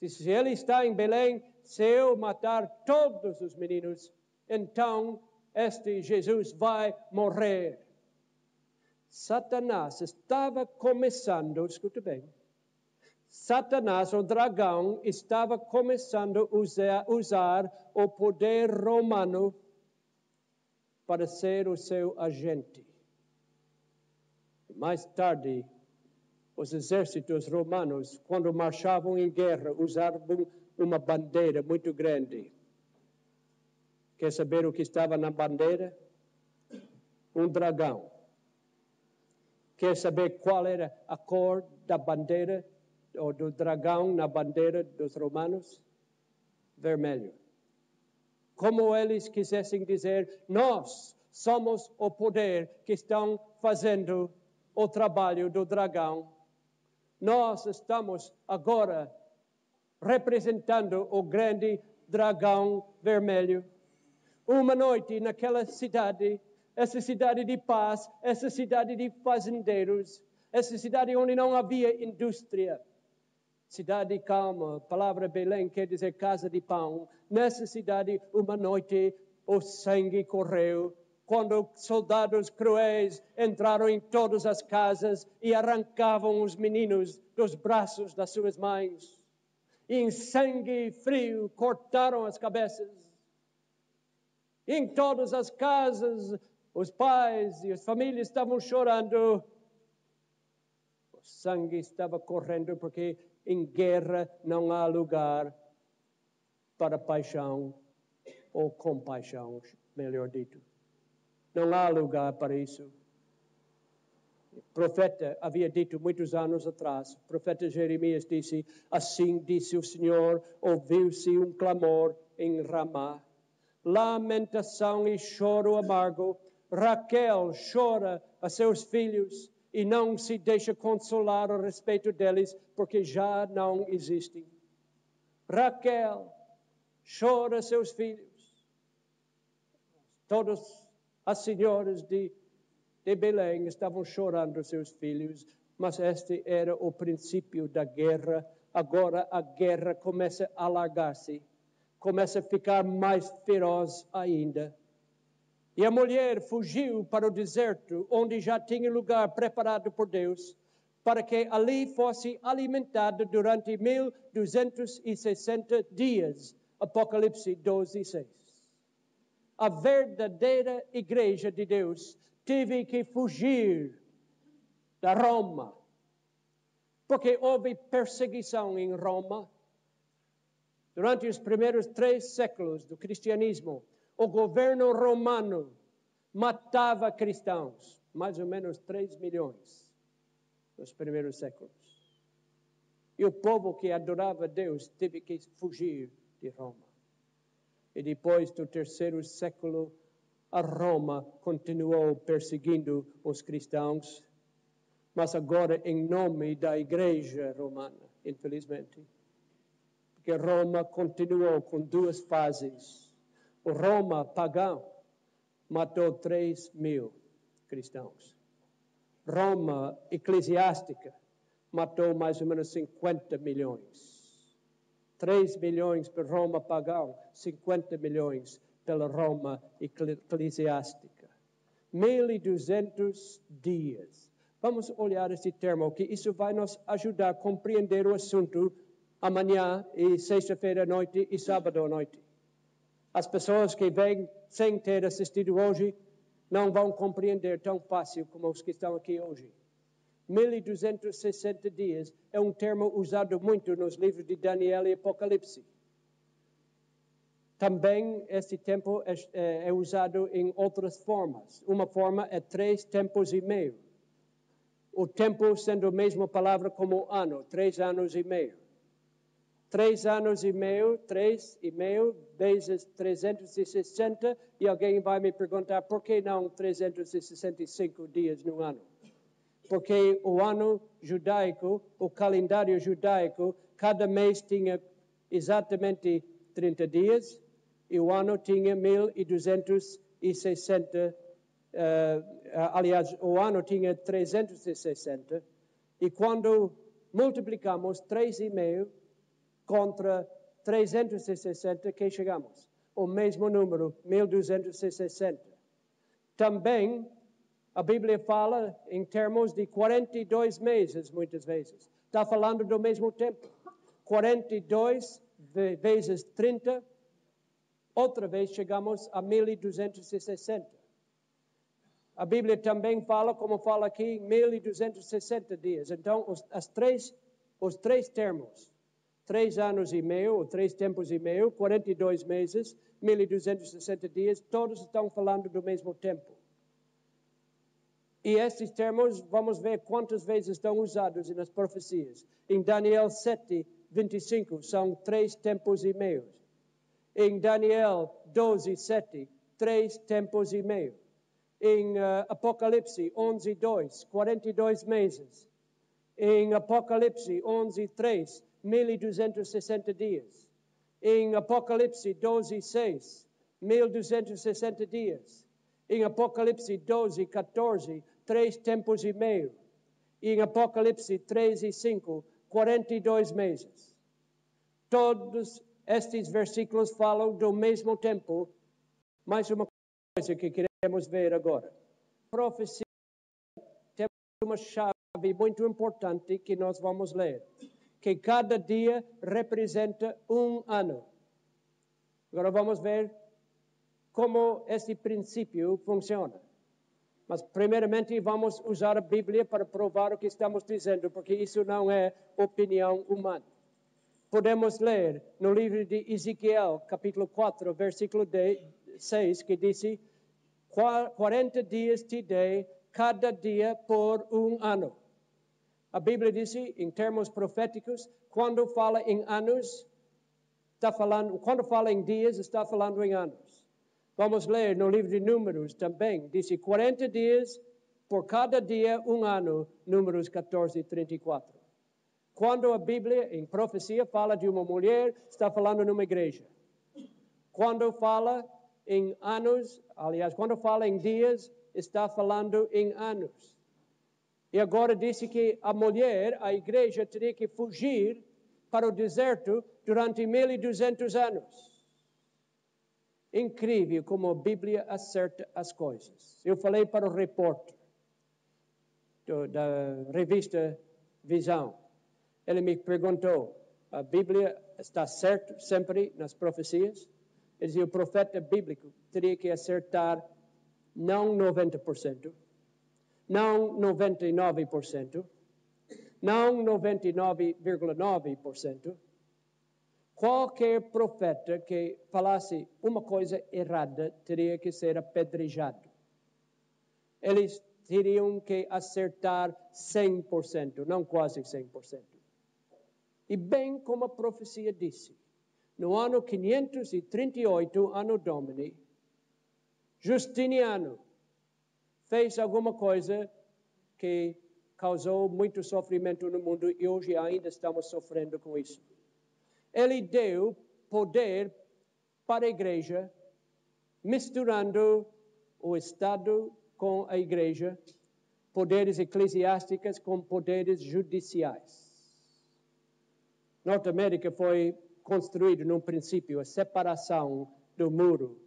Disse, se ele está em Belém, se eu matar todos os meninos, então este Jesus vai morrer. Satanás estava começando, escuta bem, Satanás, o dragão, estava começando a usar o poder romano para ser o seu agente. Mais tarde, os exércitos romanos, quando marchavam em guerra, usavam uma bandeira muito grande. Quer saber o que estava na bandeira? Um dragão. Quer saber qual era a cor da bandeira ou do dragão na bandeira dos romanos? Vermelho. Como eles quisessem dizer, nós somos o poder que estão fazendo o trabalho do dragão. Nós estamos agora representando o grande dragão vermelho. Uma noite naquela cidade, essa cidade de paz, essa cidade de fazendeiros, essa cidade onde não havia indústria, cidade calma, a palavra Belém quer dizer casa de pão. Nessa cidade, uma noite, o sangue correu, quando soldados cruéis entraram em todas as casas e arrancavam os meninos dos braços das suas mães. E em sangue frio cortaram as cabeças. Em todas as casas, os pais e as famílias estavam chorando. O sangue estava correndo porque em guerra não há lugar para paixão ou compaixão, melhor dito. Não há lugar para isso. O profeta havia dito muitos anos atrás, o profeta Jeremias disse, assim disse o Senhor, ouviu-se um clamor em Ramá, lamentação e choro amargo. Raquel chora a seus filhos e não se deixa consolar a respeito deles, porque já não existem. Raquel chora a seus filhos. Todas as senhoras de Belém estavam chorando seus filhos, mas este era o princípio da guerra. Agora a guerra começa a alargar-se, começa a ficar mais feroz ainda. E a mulher fugiu para o deserto, onde já tinha lugar preparado por Deus, para que ali fosse alimentada durante 1260 dias. Apocalipse 12:6. A verdadeira igreja de Deus teve que fugir da Roma, porque houve perseguição em Roma. Durante os primeiros 3 séculos do cristianismo, o governo romano matava cristãos, mais ou menos 3 milhões nos primeiros séculos. E o povo que adorava Deus teve que fugir de Roma. E depois do 3º século, a Roma continuou perseguindo os cristãos, mas agora em nome da Igreja Romana, infelizmente. Porque Roma continuou com 2 fases. O Roma pagão matou 3.000 cristãos. Roma eclesiástica matou mais ou menos 50 milhões. 3 milhões para Roma pagão, 50 milhões pela Roma eclesiástica. 1.200 dias. Vamos olhar esse termo, que isso vai nos ajudar a compreender o assunto amanhã e sexta-feira à noite e sábado à noite. As pessoas que vêm sem ter assistido hoje não vão compreender tão fácil como os que estão aqui hoje. 1.260 dias é um termo usado muito nos livros de Daniel e Apocalipse. Também este tempo é usado em outras formas. Uma forma é 3 tempos e meio. O tempo sendo a mesma palavra como ano, 3 anos e meio. 3 anos e meio, 3,5 vezes 360, e alguém vai me perguntar por que não 365 dias no ano? Porque o ano judaico, o calendário judaico, cada mês tinha exatamente 30 dias, e o ano tinha 1.260, aliás, o ano tinha 360, e quando multiplicamos 3,5 contra 360, que chegamos? O mesmo número, 1.260. Também, a Bíblia fala em termos de 42 meses, muitas vezes. Está falando do mesmo tempo. 42 vezes 30, outra vez chegamos a 1.260. A Bíblia também fala, como fala aqui, 1.260 dias. Então, os três termos, 3 anos e meio, ou 3 tempos e meio, 42 meses, 1.260 dias, todos estão falando do mesmo tempo. E esses termos, vamos ver quantas vezes estão usados nas profecias. Em Daniel 7, 25, são 3 tempos e meio. Em Daniel 12, 7, 3 tempos e meio. Em Apocalipse 11, 2, 42 meses. Em Apocalipse 11, 3, 1.260 dias. Em Apocalipse 12, 6, 1.260 dias. Em Apocalipse 12, 14, 3 tempos e meio. E em Apocalipse 13 e 5, 42 meses. Todos estes versículos falam do mesmo tempo. Mais uma coisa que queremos ver agora. Profecia tem uma chave muito importante que nós vamos ler. Que cada dia representa um ano. Agora vamos ver como esse princípio funciona. Mas, primeiramente, vamos usar a Bíblia para provar o que estamos dizendo, porque isso não é opinião humana. Podemos ler no livro de Ezequiel, capítulo 4, versículo 6, que diz: 40 dias te dei, cada dia por um ano. A Bíblia diz, em termos proféticos, quando fala em anos, quando fala em dias, está falando em anos. Vamos ler no livro de Números também, diz 40 dias, por cada dia um ano, Números 14, 34. Quando a Bíblia, em profecia, fala de uma mulher, está falando numa igreja. Quando fala em anos, aliás, quando fala em dias, está falando em anos. E agora disse que a mulher, a igreja, teria que fugir para o deserto durante 1.200 anos. Incrível como a Bíblia acerta as coisas. Eu falei para o repórter da revista Visão. Ele me perguntou, a Bíblia está certa sempre nas profecias? Ele disse, o profeta bíblico teria que acertar não 90%, não 99%, não 99,9%. Qualquer profeta que falasse uma coisa errada teria que ser apedrejado. Eles teriam que acertar 100%, não quase 100%. E bem como a profecia disse, no ano 538, ano Domini, Justiniano fez alguma coisa que causou muito sofrimento no mundo e hoje ainda estamos sofrendo com isso. Ele deu poder para a igreja, misturando o Estado com a igreja, poderes eclesiásticos com poderes judiciais. Norte América foi construído num princípio a separação do muro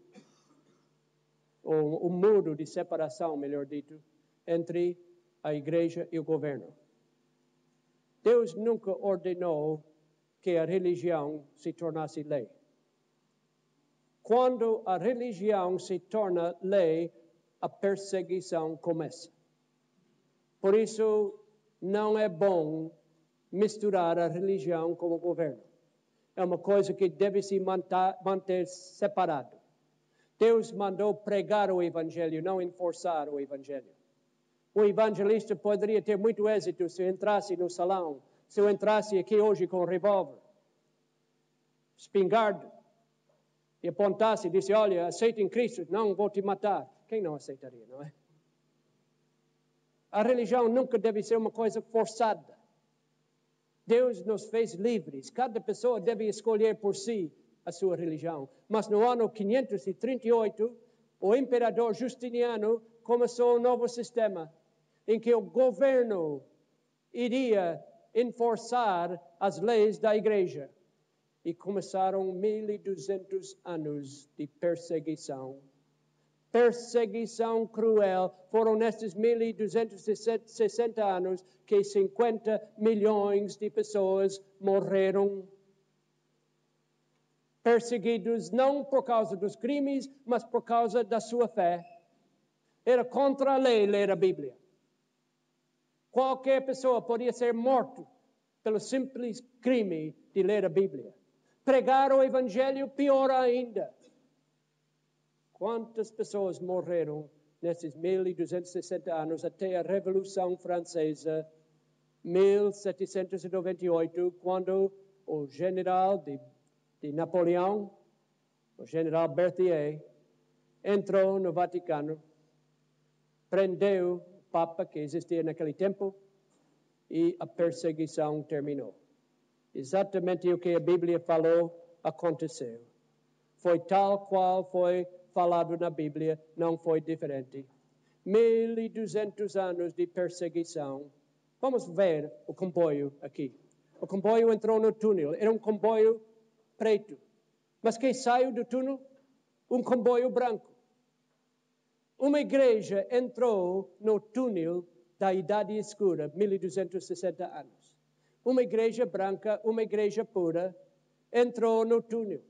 ou um muro de separação, melhor dito, entre a igreja e o governo. Deus nunca ordenou que a religião se tornasse lei. Quando a religião se torna lei, a perseguição começa. Por isso, não é bom misturar a religião com o governo. É uma coisa que deve se manter separado. Deus mandou pregar o evangelho, não enforçar o evangelho. O evangelista poderia ter muito êxito se entrasse no salão, se eu entrasse aqui hoje com um revólver, espingarda, e apontasse e disse, olha, aceita em Cristo, não vou te matar. Quem não aceitaria, não é? A religião nunca deve ser uma coisa forçada. Deus nos fez livres. Cada pessoa deve escolher por si a sua religião. Mas no ano 538, o imperador Justiniano começou um novo sistema em que o governo iria enforçar as leis da igreja. E começaram 1.200 anos de perseguição. Perseguição cruel. Foram nestes 1.260 anos que 50 milhões de pessoas morreram. Perseguidos não por causa dos crimes, mas por causa da sua fé. Era contra a lei ler a Bíblia. Qualquer pessoa podia ser morto pelo simples crime de ler a Bíblia. Pregar o Evangelho, pior ainda. Quantas pessoas morreram nesses 1.260 anos até a Revolução Francesa, 1798, quando o general de Napoleão, o general Berthier, entrou no Vaticano, prendeu o Papa que existia naquele tempo e a perseguição terminou. Exatamente o que a Bíblia falou aconteceu. Foi tal qual foi falado na Bíblia, não foi diferente. 1.200 anos de perseguição. Vamos ver o comboio aqui. O comboio entrou no túnel. Era um comboio preto. Mas quem saiu do túnel? Um comboio branco. Uma igreja entrou no túnel da Idade Escura, 1.260 anos. Uma igreja branca, uma igreja pura, entrou no túnel.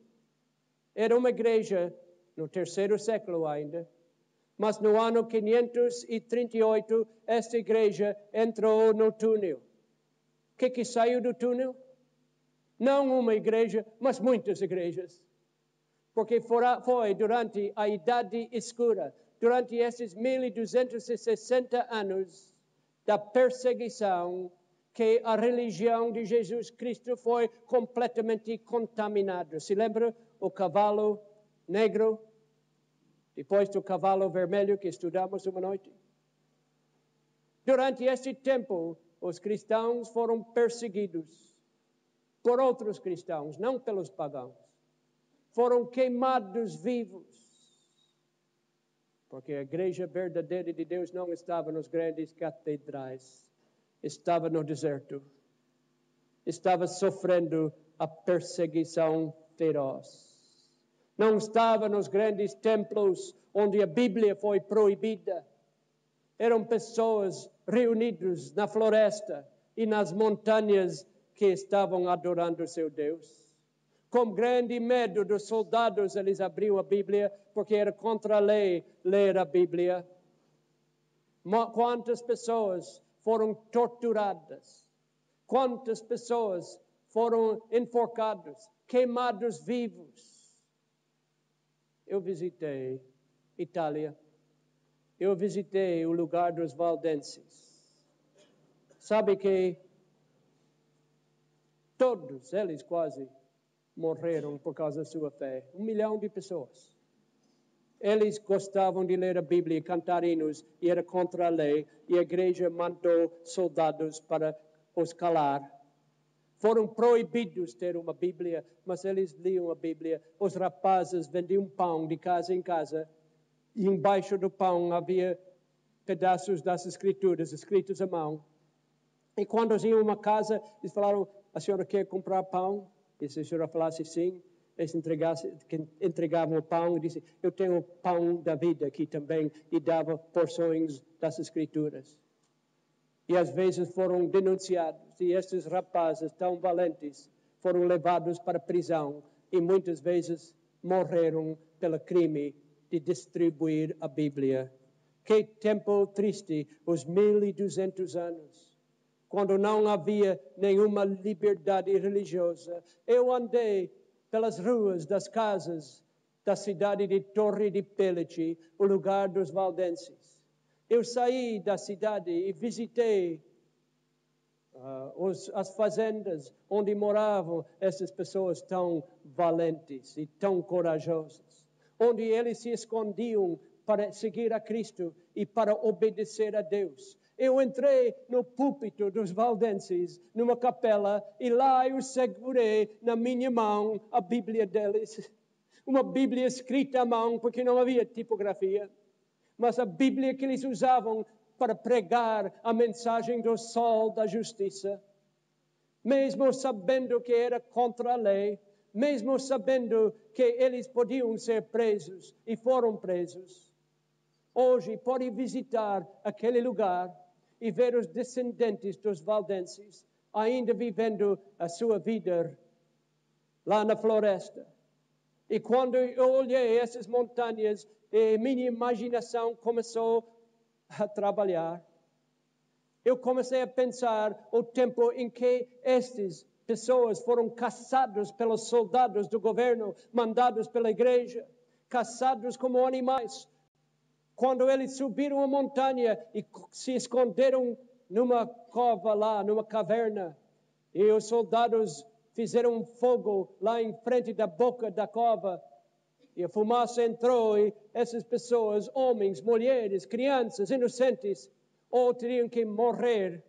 Era uma igreja no 3º século ainda, mas no ano 538, esta igreja entrou no túnel. O que saiu do túnel? Não uma igreja, mas muitas igrejas. Porque foi durante a Idade Escura, durante esses 1.260 anos da perseguição, que a religião de Jesus Cristo foi completamente contaminada. Se lembra o cavalo negro, depois do cavalo vermelho que estudamos uma noite? Durante este tempo, os cristãos foram perseguidos por outros cristãos, não pelos pagãos. Foram queimados vivos. Porque a igreja verdadeira de Deus não estava nos grandes catedrais. Estava no deserto. Estava sofrendo a perseguição feroz. Não estava nos grandes templos onde a Bíblia foi proibida. Eram pessoas reunidas na floresta e nas montanhas que estavam adorando seu Deus. Com grande medo dos soldados, eles abriam a Bíblia, porque era contra a lei ler a Bíblia. Quantas pessoas foram torturadas? Quantas pessoas foram enforcadas, queimados vivos? Eu visitei Itália. Eu visitei o lugar dos valdenses. Sabe que todos eles quase morreram por causa da sua fé. 1 milhão de pessoas. Eles gostavam de ler a Bíblia e cantar hinos, e era contra a lei, e a igreja mandou soldados para os calar. Foram proibidos ter uma Bíblia, mas eles liam a Bíblia. Os rapazes vendiam pão de casa em casa, e embaixo do pão havia pedaços das Escrituras, escritos à mão. E quando iam a uma casa, eles falaram, a senhora quer comprar pão? E se a senhora falasse sim, eles entregavam o pão e diziam, eu tenho o pão da vida aqui também, e dava porções das Escrituras. E às vezes foram denunciados, e esses rapazes tão valentes foram levados para a prisão, e muitas vezes morreram pelo crime de distribuir a Bíblia. Que tempo triste, os 1200 anos, quando não havia nenhuma liberdade religiosa. Eu andei pelas ruas das casas da cidade de Torre de Pellice, o lugar dos valdenses. Eu saí da cidade e visitei as fazendas onde moravam essas pessoas tão valentes e tão corajosas, onde eles se escondiam para seguir a Cristo e para obedecer a Deus. Eu entrei no púlpito dos valdenses, numa capela, e lá eu segurei na minha mão a Bíblia deles. Uma Bíblia escrita à mão, porque não havia tipografia, mas a Bíblia que eles usavam para pregar a mensagem do sol da justiça. Mesmo sabendo que era contra a lei, mesmo sabendo que eles podiam ser presos e foram presos. Hoje pode visitar aquele lugar e ver os descendentes dos valdenses ainda vivendo a sua vida lá na floresta. E quando eu olhei essas montanhas, minha imaginação começou a trabalhar. Eu comecei a pensar o tempo em que estas pessoas foram caçados pelos soldados do governo, mandados pela igreja, caçados como animais. Quando eles subiram a montanha e se esconderam numa cova lá, numa caverna, e os soldados fizeram um fogo lá em frente da boca da cova, e a fumaça entrou, e essas pessoas, homens, mulheres, crianças, inocentes, ou teriam que morrer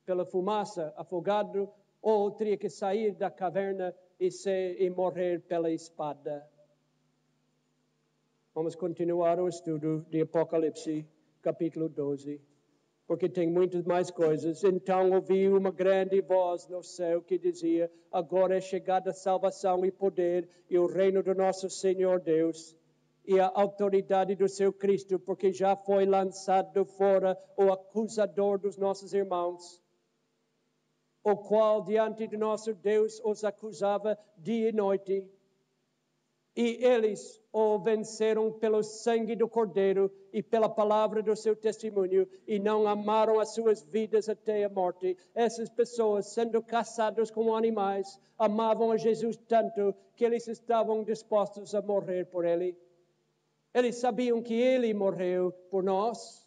pela fumaça, afogado, ou teriam que sair da caverna e morrer pela espada. Vamos continuar o estudo de Apocalipse, capítulo 12, porque tem muitas mais coisas. Então ouvi uma grande voz no céu que dizia, agora é chegada a salvação e poder e o reino do nosso Senhor Deus e a autoridade do seu Cristo, porque já foi lançado fora o acusador dos nossos irmãos, o qual diante de nosso Deus os acusava dia e noite. E eles o venceram pelo sangue do Cordeiro e pela palavra do seu testemunho, e não amaram as suas vidas até a morte. Essas pessoas, sendo caçadas como animais, amavam a Jesus tanto que eles estavam dispostos a morrer por ele. Eles sabiam que ele morreu por nós.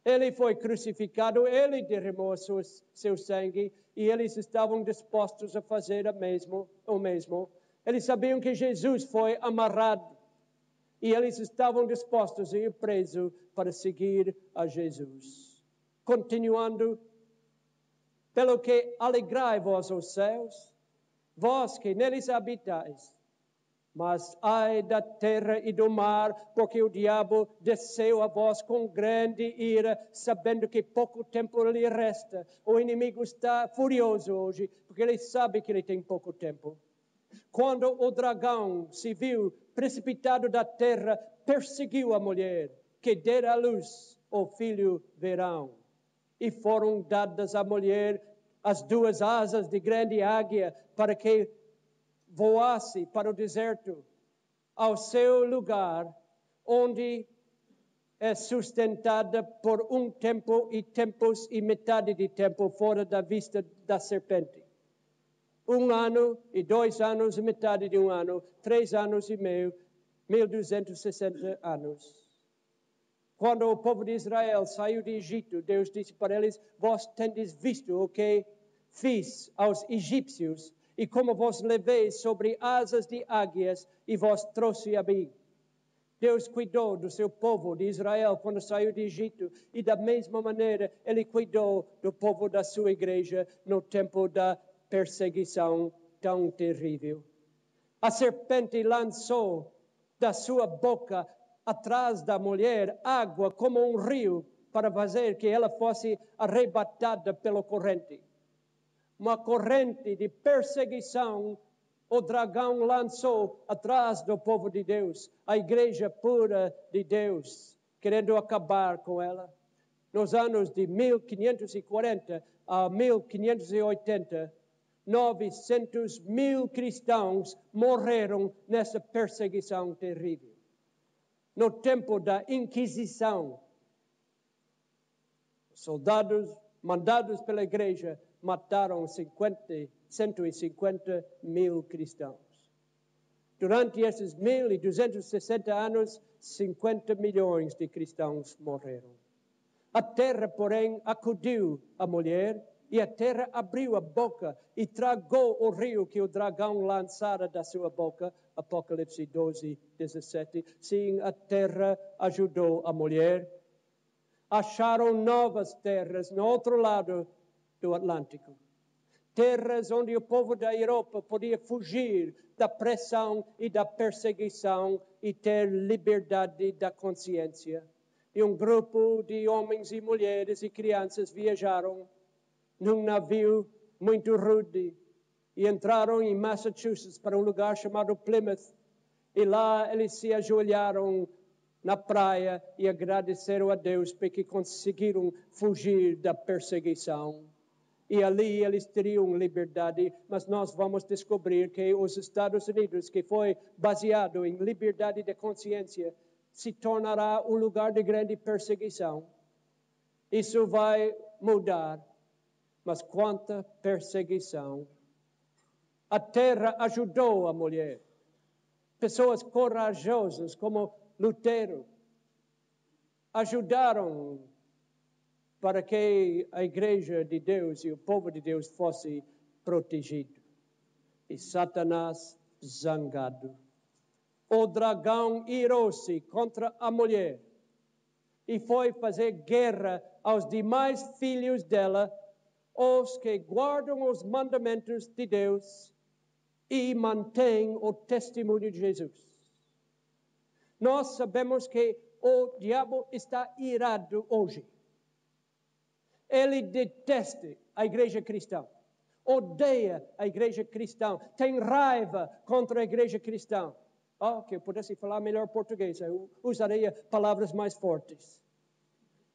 Ele foi crucificado, ele derramou seu sangue, e eles estavam dispostos a fazer o mesmo. Eles sabiam que Jesus foi amarrado e eles estavam dispostos a ir preso para seguir a Jesus. Continuando, pelo que alegrai-vos os céus, vós que neles habitais. Mas ai da terra e do mar, porque o diabo desceu a vós com grande ira, sabendo que pouco tempo lhe resta. O inimigo está furioso hoje, porque ele sabe que ele tem pouco tempo. Quando o dragão se viu precipitado da terra, perseguiu a mulher, que dera à luz o filho verão. E foram dadas à mulher as duas asas de grande águia, para que voasse para o deserto, ao seu lugar, onde é sustentada por um tempo e tempos e metade de tempo fora da vista da serpente. 1 ano e 2 anos e metade de 1 ano, 3 anos e meio, 1260 anos. Quando o povo de Israel saiu de Egito, Deus disse para eles, vós tendes visto o que fiz aos egípcios, e como vos levei sobre asas de águias, e vos trouxe a mim. Deus cuidou do seu povo de Israel quando saiu de Egito, e da mesma maneira Ele cuidou do povo da sua igreja no tempo da perseguição tão terrível. A serpente lançou da sua boca atrás da mulher água como um rio para fazer que ela fosse arrebatada pela corrente. Uma corrente de perseguição O dragão lançou atrás do povo de Deus, a igreja pura de Deus, querendo acabar com ela. Nos anos de 1540 a 1580, 900 mil cristãos morreram nessa perseguição terrível. No tempo da Inquisição, soldados mandados pela igreja mataram 150 mil cristãos. Durante esses 1260 anos, 50 milhões de cristãos morreram. A terra, porém, acudiu a mulher, e a terra abriu a boca e tragou o rio que o dragão lançara da sua boca. Apocalipse 12, 17. Sim, a terra ajudou a mulher. Acharam novas terras no outro lado do Atlântico. Terras onde o povo da Europa podia fugir da pressão e da perseguição e ter liberdade da consciência. E um grupo de homens e mulheres e crianças viajaram num navio muito rude e entraram em Massachusetts para um lugar chamado Plymouth. E lá eles se ajoelharam na praia e agradeceram a Deus porque conseguiram fugir da perseguição. E ali eles teriam liberdade, mas nós vamos descobrir que os Estados Unidos, que foi baseado em liberdade de consciência, se tornará um lugar de grande perseguição. Isso vai mudar, mas quanta perseguição! A terra ajudou a mulher. Pessoas corajosas como Lutero ajudaram para que a igreja de Deus e o povo de Deus fosse protegido. E Satanás, zangado, o dragão irou-se contra a mulher e foi fazer guerra aos demais filhos dela, os que guardam os mandamentos de Deus e mantêm o testemunho de Jesus. Nós sabemos que o diabo está irado hoje. Ele detesta a igreja cristã, odeia a igreja cristã, tem raiva contra a igreja cristã. Que eu pudesse falar melhor português, eu usaria palavras mais fortes.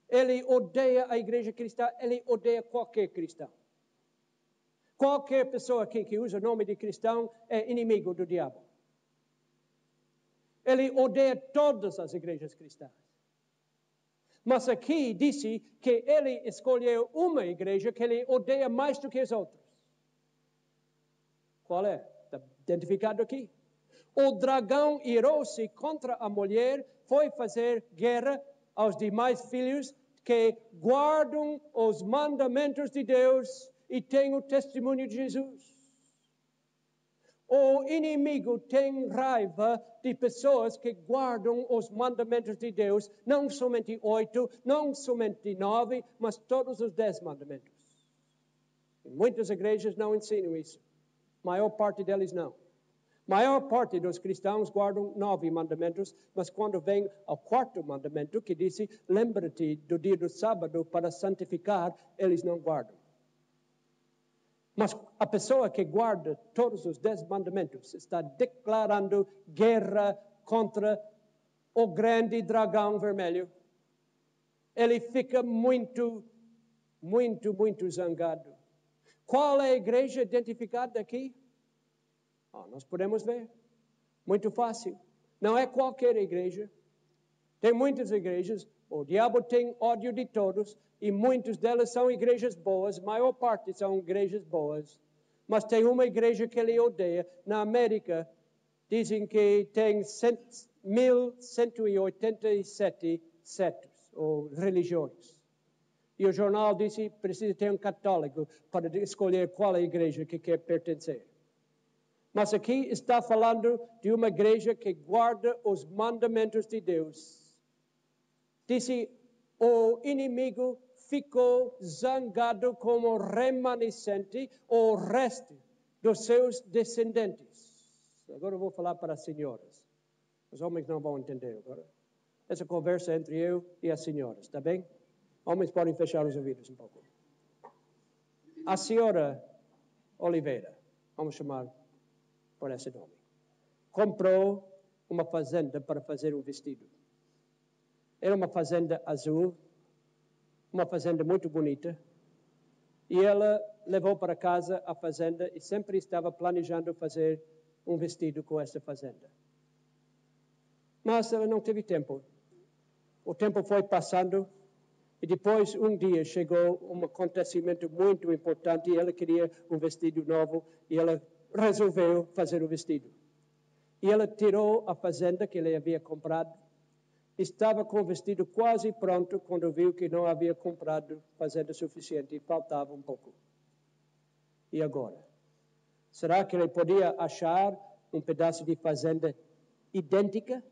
Ele odeia a igreja cristã, ele odeia qualquer cristão. Qualquer pessoa aqui que usa o nome de cristão é inimigo do diabo. Ele odeia todas as igrejas cristãs. Mas aqui disse que ele escolheu uma igreja que ele odeia mais do que as outras. Qual é? Está identificado aqui. O dragão irou-se contra a mulher, foi fazer guerra aos demais filhos que guardam os mandamentos de Deus e têm o testemunho de Jesus. O inimigo tem raiva de pessoas que guardam os mandamentos de Deus, não somente 8, não somente 9, mas todos os 10 mandamentos. Muitas igrejas não ensinam isso. A maior parte deles não. A maior parte dos cristãos guardam 9 mandamentos, mas quando vem ao 4º mandamento, que diz, lembra-te do dia do sábado para santificar, eles não guardam. Mas a pessoa que guarda todos os 10 mandamentos está declarando guerra contra o grande dragão vermelho. Ele fica muito zangado. Qual é a igreja identificada aqui? Nós podemos ver. Muito fácil. Não é qualquer igreja. Tem muitas igrejas. O diabo tem ódio de todos. E muitas delas são igrejas boas. A maior parte são igrejas boas. Mas tem uma igreja que ele odeia. Na América, dizem que tem 1.187 setos ou religiões. E o jornal disse que precisa ter um católico para escolher qual é a igreja que quer pertencer. Mas aqui está falando de uma igreja que guarda os mandamentos de Deus. Disse, o inimigo ficou zangado como remanescente, o resto dos seus descendentes. Agora eu vou falar para as senhoras. Os homens não vão entender agora. Essa conversa é entre eu e as senhoras, está bem? Homens podem fechar os ouvidos um pouco. A senhora Oliveira, vamos chamar por esse nome. Comprou uma fazenda para fazer um vestido. Era uma fazenda azul, uma fazenda muito bonita. E ela levou para casa a fazenda e sempre estava planejando fazer um vestido com essa fazenda. Mas ela não teve tempo. O tempo foi passando e depois um dia chegou um acontecimento muito importante e ela queria um vestido novo e ela resolveu fazer o vestido. E ela tirou a fazenda que ele havia comprado. Estava com o vestido quase pronto quando viu que não havia comprado fazenda suficiente e faltava um pouco. E agora? Será que ele podia achar um pedaço de fazenda idêntica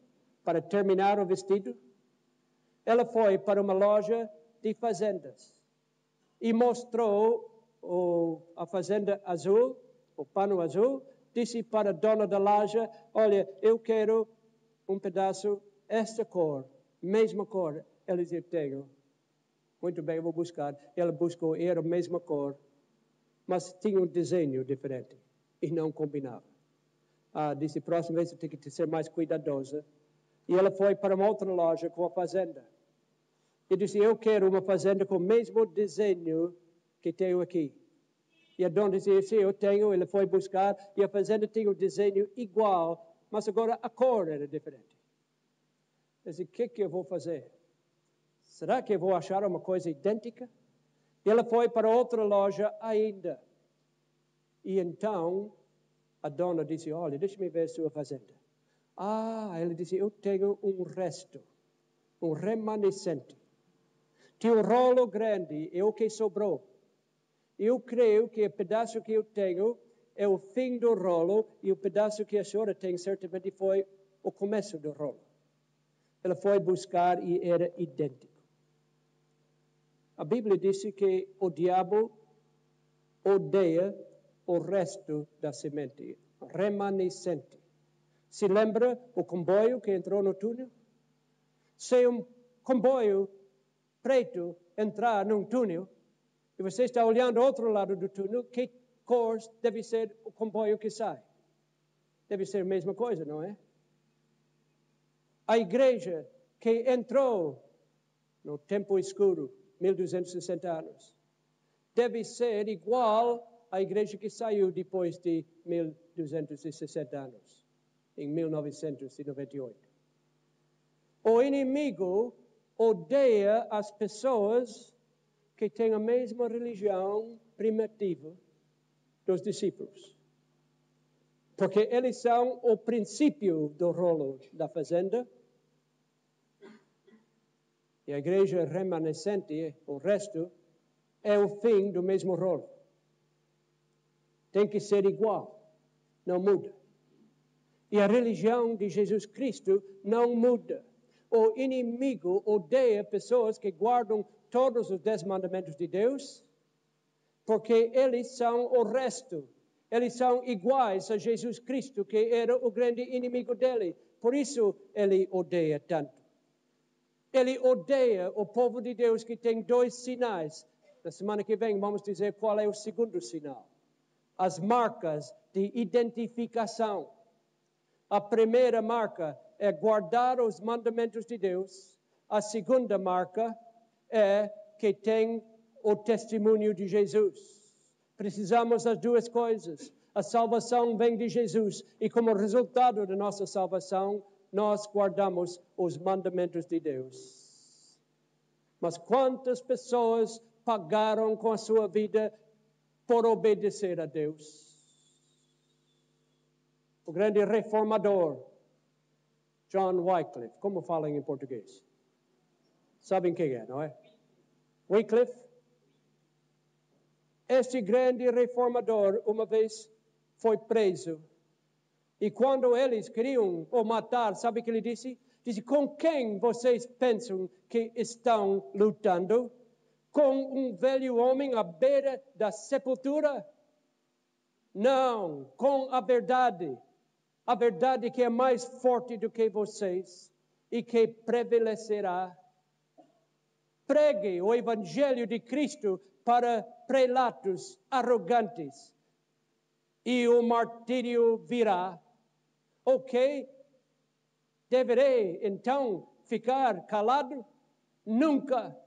para terminar o vestido? Ela foi para uma loja de fazendas e mostrou a fazenda azul, o pano azul, disse para a dona da loja, olha, eu quero um pedaço, esta cor, mesma cor. Ela disse, eu tenho. Muito bem, eu vou buscar. Ela buscou, era a mesma cor, mas tinha um desenho diferente e não combinava. Disse, próxima vez você tem que ser mais cuidadosa. E ela foi para uma outra loja com a fazenda. E disse, eu quero uma fazenda com o mesmo desenho que tenho aqui. E a dona disse, sim, eu tenho. Ele foi buscar e a fazenda tinha um desenho igual, mas agora a cor era diferente. Eu disse, o que eu vou fazer? Será que eu vou achar uma coisa idêntica? E ela foi para outra loja ainda. E então a dona disse, olha, deixa-me ver sua fazenda. Ela disse, eu tenho um resto, um remanescente. Tinha um rolo grande, é o que sobrou. Eu creio que o pedaço que eu tenho é o fim do rolo e o pedaço que a senhora tem certamente foi o começo do rolo. Ela foi buscar e era idêntico. A Bíblia disse que o diabo odeia o resto da semente, remanescente. Se lembra o comboio que entrou no túnel? Se um comboio preto entrar num túnel e você está olhando ao outro lado do túnel, que cor deve ser o comboio que sai? Deve ser a mesma coisa, não é? A igreja que entrou no tempo escuro, 1260 anos, deve ser igual à igreja que saiu depois de 1260 anos, em 1998. O inimigo odeia as pessoas que têm a mesma religião primitiva dos discípulos. Porque eles são o princípio do rolo da fazenda. E a igreja remanescente, o resto, é o fim do mesmo rolo. Tem que ser igual, não muda. E a religião de Jesus Cristo não muda. O inimigo odeia pessoas que guardam todos os 10 mandamentos de Deus, porque eles são o resto. Eles são iguais a Jesus Cristo, que era o grande inimigo dele. Por isso ele odeia tanto. Ele odeia o povo de Deus que tem 2 sinais. Na semana que vem vamos dizer qual é o segundo sinal. As marcas de identificação. A primeira marca é guardar os mandamentos de Deus. A segunda marca é que tem o testemunho de Jesus. Precisamos das duas coisas. A salvação vem de Jesus e como resultado da nossa salvação, nós guardamos os mandamentos de Deus. Mas quantas pessoas pagaram com a sua vida por obedecer a Deus? O grande reformador, John Wycliffe, como falam em português? Sabem quem é, não é? Wycliffe. Este grande reformador, uma vez, foi preso. E quando eles queriam o matar, sabe o que ele disse? Disse, com quem vocês pensam que estão lutando? Com um velho homem à beira da sepultura? Não, com a verdade. A verdade que é mais forte do que vocês e que prevalecerá. Pregue o Evangelho de Cristo para prelatos arrogantes. e o martírio virá. Ok? Deverei, então, ficar calado? Nunca.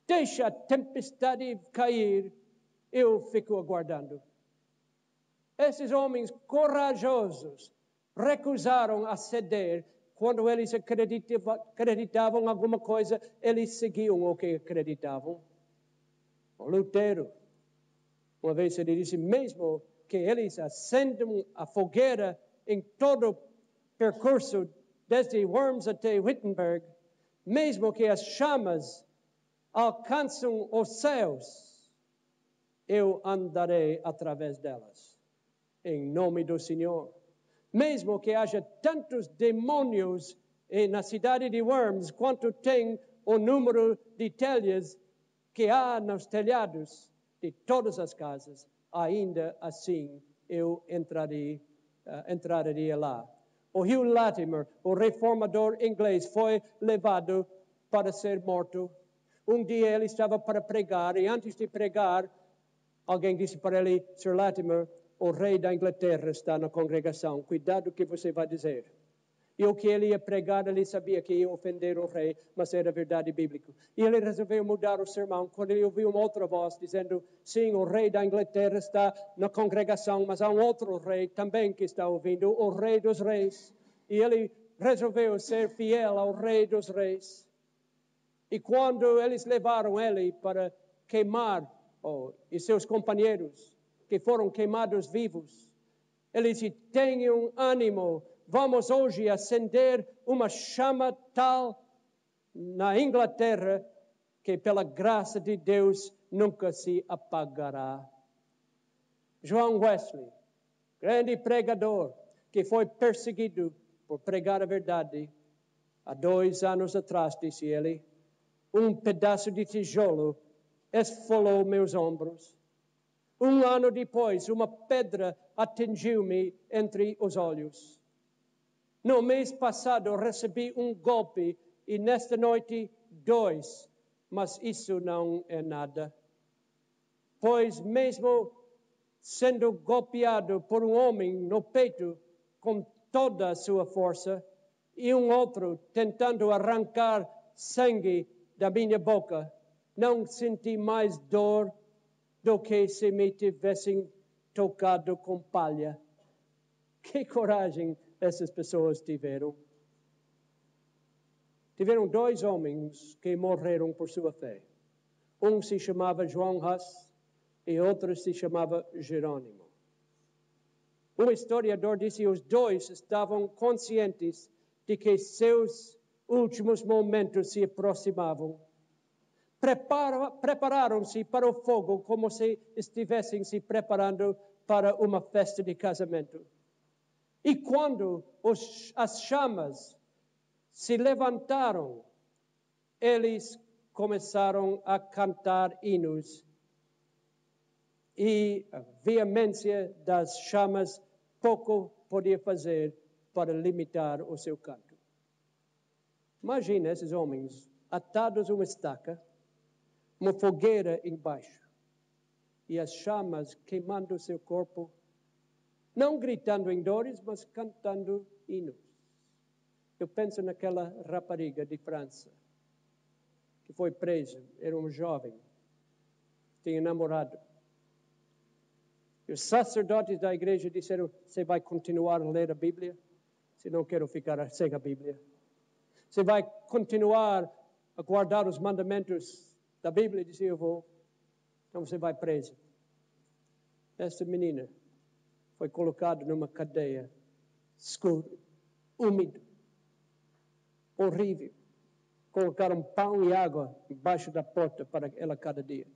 Deixa a tempestade cair, eu fico aguardando. Esses homens corajosos recusaram a ceder. Quando eles acreditavam em alguma coisa, eles seguiam o que acreditavam. O Lutero, uma vez ele disse, mesmo que eles acendam a fogueira em todo o percurso, desde Worms até Wittenberg, mesmo que as chamas alcançam os céus, eu andarei através delas, em nome do Senhor. Mesmo que haja tantos demônios na cidade de Worms, quanto tem o número de telhas que há nos telhados de todas as casas, ainda assim eu entraria lá. O Hugh Latimer, o reformador inglês, foi levado para ser morto. Um dia ele estava para pregar, e antes de pregar, alguém disse para ele, Sir Latimer, o rei da Inglaterra está na congregação, cuidado o que você vai dizer. E o que ele ia pregar, ele sabia que ia ofender o rei, mas era verdade bíblica. E ele resolveu mudar o sermão, quando ele ouviu uma outra voz dizendo, sim, o rei da Inglaterra está na congregação, mas há um outro rei também que está ouvindo, o rei dos reis. E ele resolveu ser fiel ao rei dos reis. E quando eles levaram ele para queimar, e seus companheiros, que foram queimados vivos, ele disse, tenham ânimo, vamos hoje acender uma chama tal na Inglaterra que pela graça de Deus nunca se apagará. John Wesley, grande pregador, que foi perseguido por pregar a verdade, há 2 anos atrás, disse ele, um pedaço de tijolo esfolou meus ombros. 1 ano depois, uma pedra atingiu-me entre os olhos. No mês passado, recebi um golpe e nesta noite 2, mas isso não é nada. Pois mesmo sendo golpeado por um homem no peito com toda a sua força e um outro tentando arrancar sangue da minha boca, não senti mais dor do que se me tivessem tocado com palha. Que coragem essas pessoas tiveram. Tiveram 2 homens que morreram por sua fé. Um se chamava João Huss e outro se chamava Jerônimo. Um historiador disse que os 2 estavam conscientes de que seus últimos momentos se aproximavam. Prepararam-se para o fogo como se estivessem se preparando para uma festa de casamento. E quando as chamas se levantaram, eles começaram a cantar hinos. E a veemência das chamas pouco podia fazer para limitar o seu canto. Imagina esses homens atados a uma estaca, uma fogueira embaixo, e as chamas queimando o seu corpo, não gritando em dores, mas cantando hinos. Eu penso naquela rapariga de França, que foi presa, era um jovem, tinha namorado. E os sacerdotes da igreja disseram, você vai continuar a ler a Bíblia? Se não quero ficar sem a Bíblia. Você vai continuar a guardar os mandamentos da Bíblia? Disse, eu vou. Então você vai preso. Essa menina foi colocada numa cadeia escuro, úmido, horrível. Colocaram pão e água embaixo da porta para ela cada dia.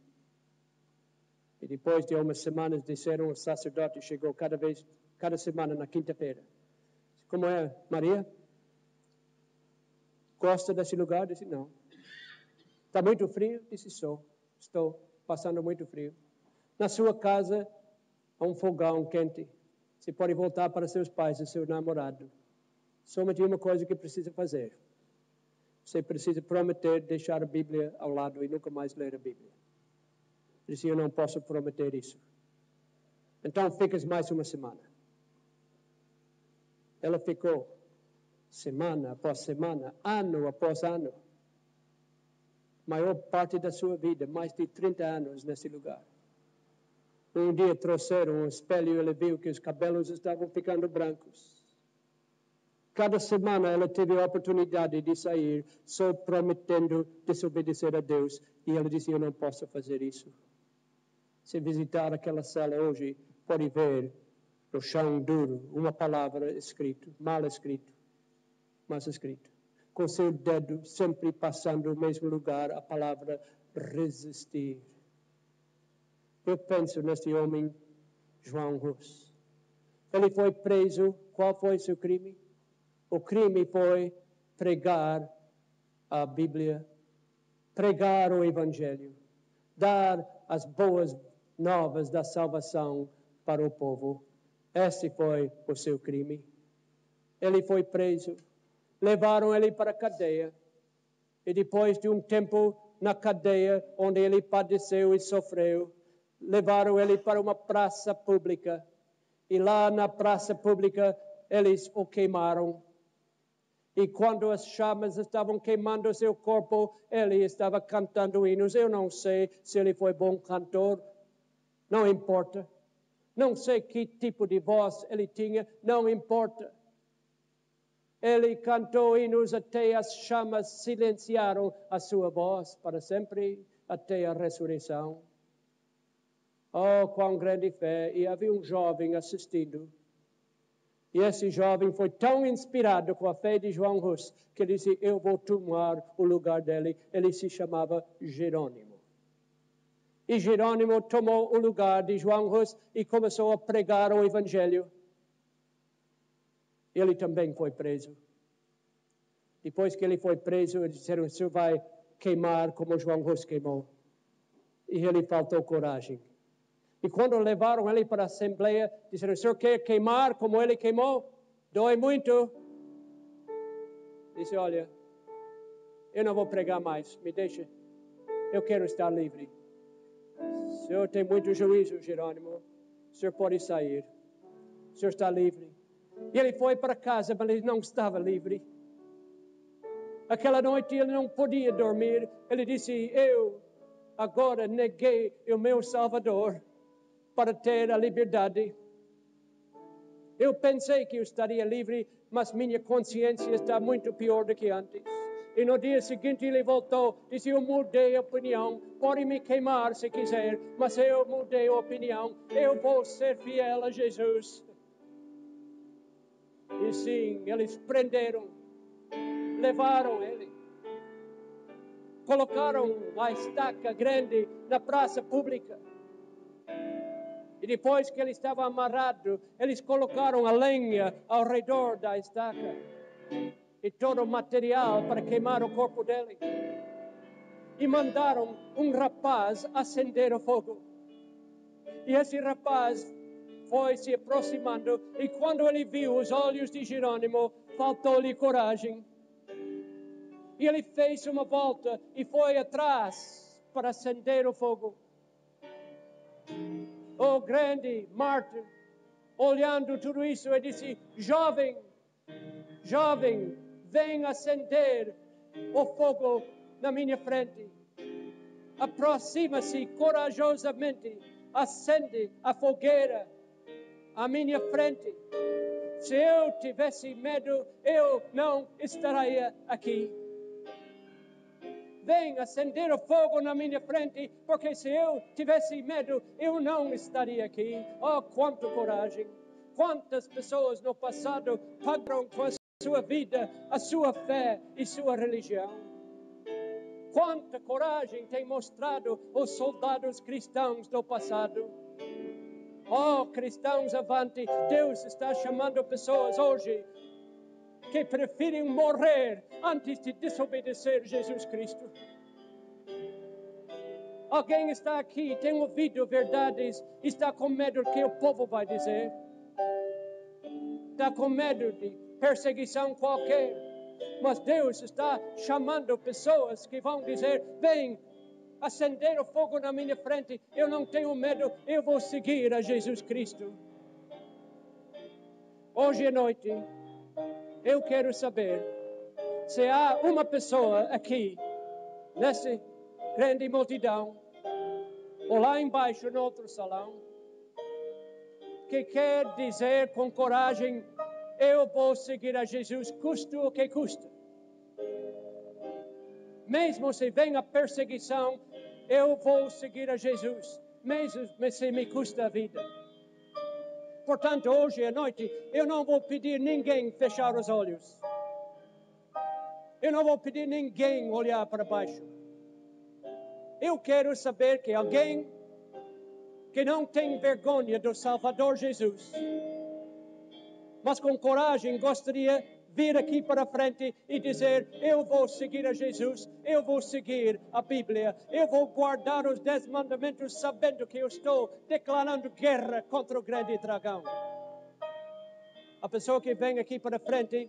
E depois de umas semanas disseram, o sacerdote chegou cada semana na quinta-feira. Como é, Maria? Gosta desse lugar? Disse, não. Está muito frio? Disse, estou passando muito frio. Na sua casa, há um fogão quente. Você pode voltar para seus pais e seu namorado. Somente uma coisa que precisa fazer. Você precisa prometer deixar a Bíblia ao lado e nunca mais ler a Bíblia. Ele disse, eu não posso prometer isso. Então ficas mais uma semana. Ela ficou semana após semana, ano após ano. Maior parte da sua vida, mais de 30 anos nesse lugar. Um dia trouxeram um espelho e ele viu que os cabelos estavam ficando brancos. Cada semana ela teve a oportunidade de sair, só prometendo desobedecer a Deus. E ela disse, eu não posso fazer isso. Se visitar aquela sala hoje, pode ver no chão duro uma palavra escrita, mal escrito, mas escrito. Com seu dedo sempre passando o mesmo lugar, a palavra resistir. Eu penso neste homem, João Hus. Ele foi preso. Qual foi seu crime? O crime foi pregar a Bíblia, pregar o Evangelho, dar as boas novas da salvação para o povo. Esse foi o seu crime. Ele foi preso. Levaram ele para a cadeia. E depois de um tempo na cadeia, onde ele padeceu e sofreu, levaram ele para uma praça pública. E lá na praça pública, eles o queimaram. E quando as chamas estavam queimando o seu corpo, ele estava cantando hinos. Eu não sei se ele foi bom cantor, não importa. Não sei que tipo de voz ele tinha, não importa. Ele cantou hinos até as chamas silenciaram a sua voz para sempre, até a ressurreição. Oh, quão grande fé! E havia um jovem assistindo. E esse jovem foi tão inspirado com a fé de João Hus, que ele disse, eu vou tomar o lugar dele. Ele se chamava Jerônimo. E Jerônimo tomou o lugar de João Hus e começou a pregar o Evangelho. Ele também foi preso. Depois que ele foi preso, eles disseram, o senhor vai queimar como João Hus queimou. E ele faltou coragem. E quando levaram ele para a Assembleia, disseram, o senhor quer queimar como ele queimou? Dói muito. Disse, olha, eu não vou pregar mais, me deixa. Eu quero estar livre. O senhor tem muito juízo, Jerônimo. O senhor pode sair. O senhor está livre. E ele foi para casa, mas ele não estava livre. Aquela noite ele não podia dormir. Ele disse, eu agora neguei o meu Salvador para ter a liberdade. Eu pensei que eu estaria livre, mas minha consciência está muito pior do que antes. E no dia seguinte ele voltou, disse, eu mudei a opinião, pode me queimar se quiser, mas eu mudei a opinião, eu vou ser fiel a Jesus. E sim, eles prenderam, levaram ele, colocaram a estaca grande na praça pública. E depois que ele estava amarrado, eles colocaram a lenha ao redor da estaca. E todo o material para queimar o corpo dele. E mandaram um rapaz acender o fogo. E esse rapaz foi se aproximando. E quando ele viu os olhos de Jerônimo, faltou-lhe coragem. E ele fez uma volta e foi atrás para acender o fogo. O grande mártir, olhando tudo isso, ele disse, jovem, vem acender o fogo na minha frente. Aproxima-se corajosamente, acende a fogueira à minha frente. Se eu tivesse medo, eu não estaria aqui. Vem acender o fogo na minha frente, porque se eu tivesse medo, eu não estaria aqui. Oh, quanta coragem! Quantas pessoas no passado pagaram com a sua vida, a sua fé e sua religião. Quanta coragem tem mostrado os soldados cristãos do passado. Oh, cristãos avante, Deus está chamando pessoas hoje que preferem morrer antes de desobedecer Jesus Cristo. Alguém está aqui, tem ouvido verdades, está com medo do que o povo vai dizer. Está com medo de perseguição qualquer. Mas Deus está chamando pessoas que vão dizer, vem, acender o fogo na minha frente, eu não tenho medo, eu vou seguir a Jesus Cristo. Hoje à noite, eu quero saber se há uma pessoa aqui, nessa grande multidão, ou lá embaixo no outro salão, que quer dizer com coragem, eu vou seguir a Jesus, custe o que custa. Mesmo se vem a perseguição, eu vou seguir a Jesus, mesmo se me custa a vida. Portanto, hoje à noite, eu não vou pedir ninguém fechar os olhos. Eu não vou pedir ninguém olhar para baixo. Eu quero saber que alguém que não tem vergonha do Salvador Jesus, mas com coragem gostaria de vir aqui para frente e dizer, eu vou seguir a Jesus, eu vou seguir a Bíblia, eu vou guardar os 10 mandamentos sabendo que eu estou declarando guerra contra o grande dragão. A pessoa que vem aqui para frente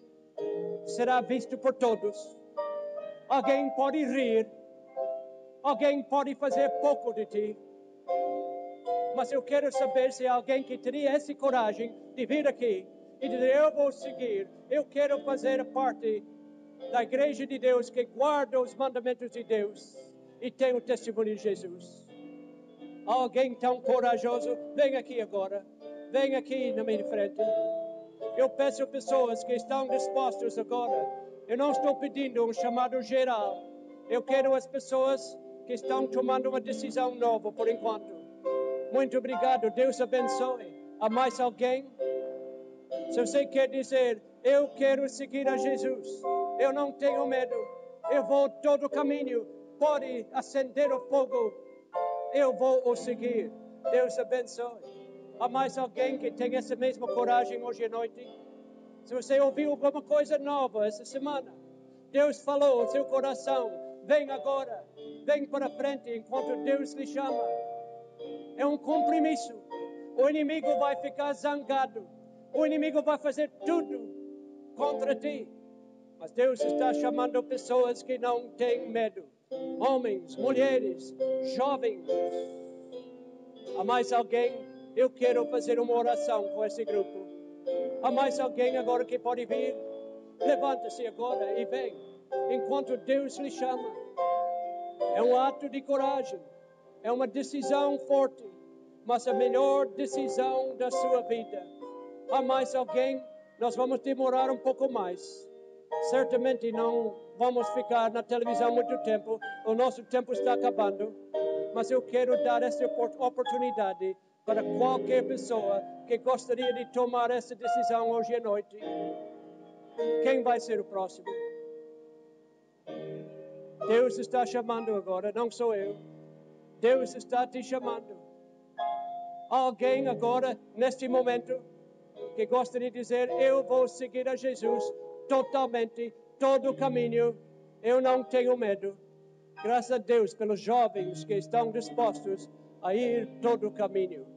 será visto por todos. Alguém pode rir, alguém pode fazer pouco de ti, mas eu quero saber se há alguém que teria essa coragem de vir aqui e dizer, eu vou seguir, eu quero fazer parte da igreja de Deus que guarda os mandamentos de Deus e tem o testemunho de Jesus. Alguém tão corajoso, vem aqui agora, vem aqui na minha frente. Eu peço a pessoas que estão dispostas agora, eu não estou pedindo um chamado geral, eu quero as pessoas que estão tomando uma decisão nova por enquanto. Muito obrigado, Deus abençoe. Há mais alguém? Se você quer dizer, eu quero seguir a Jesus, eu não tenho medo, eu vou todo o caminho, pode acender o fogo, eu vou o seguir. Deus abençoe. Há mais alguém que tem essa mesma coragem hoje à noite? Se você ouviu alguma coisa nova essa semana, Deus falou ao seu coração, vem agora, vem para frente enquanto Deus lhe chama. É um compromisso. O inimigo vai ficar zangado. O inimigo vai fazer tudo contra ti. Mas Deus está chamando pessoas que não têm medo. Homens, mulheres, jovens. Há mais alguém? Eu quero fazer uma oração com esse grupo. Há mais alguém agora que pode vir? Levanta-se agora e vem. Enquanto Deus lhe chama. É um ato de coragem. É uma decisão forte, mas a melhor decisão da sua vida. Há mais alguém? Nós vamos demorar um pouco mais. Certamente não vamos ficar na televisão muito tempo. O nosso tempo está acabando. Mas eu quero dar essa oportunidade para qualquer pessoa que gostaria de tomar essa decisão hoje à noite. Quem vai ser o próximo? Deus está chamando agora, não sou eu. Deus está te chamando. Alguém agora, neste momento, que gostaria de dizer, eu vou seguir a Jesus totalmente, todo o caminho, eu não tenho medo. Graças a Deus pelos jovens que estão dispostos a ir todo o caminho.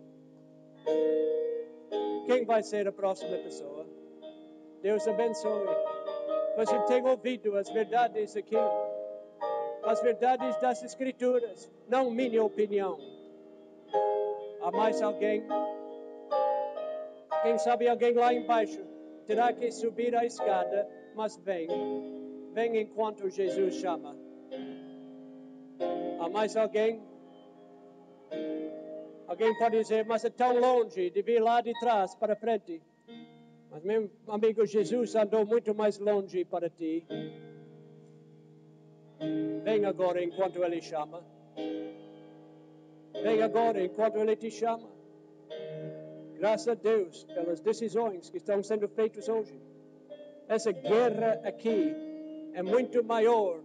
Quem vai ser a próxima pessoa? Deus abençoe. Você tem ouvido as verdades aqui, as verdades das Escrituras, não minha opinião. Há mais alguém? Quem sabe alguém lá embaixo terá que subir a escada, mas vem enquanto Jesus chama. Há mais alguém? Alguém pode dizer, mas é tão longe de vir lá de trás para frente. Mas meu amigo, Jesus andou muito mais longe para ti. Vem agora enquanto Ele chama. Vem agora enquanto Ele te chama. Graças a Deus pelas decisões que estão sendo feitas hoje. Essa guerra aqui é muito maior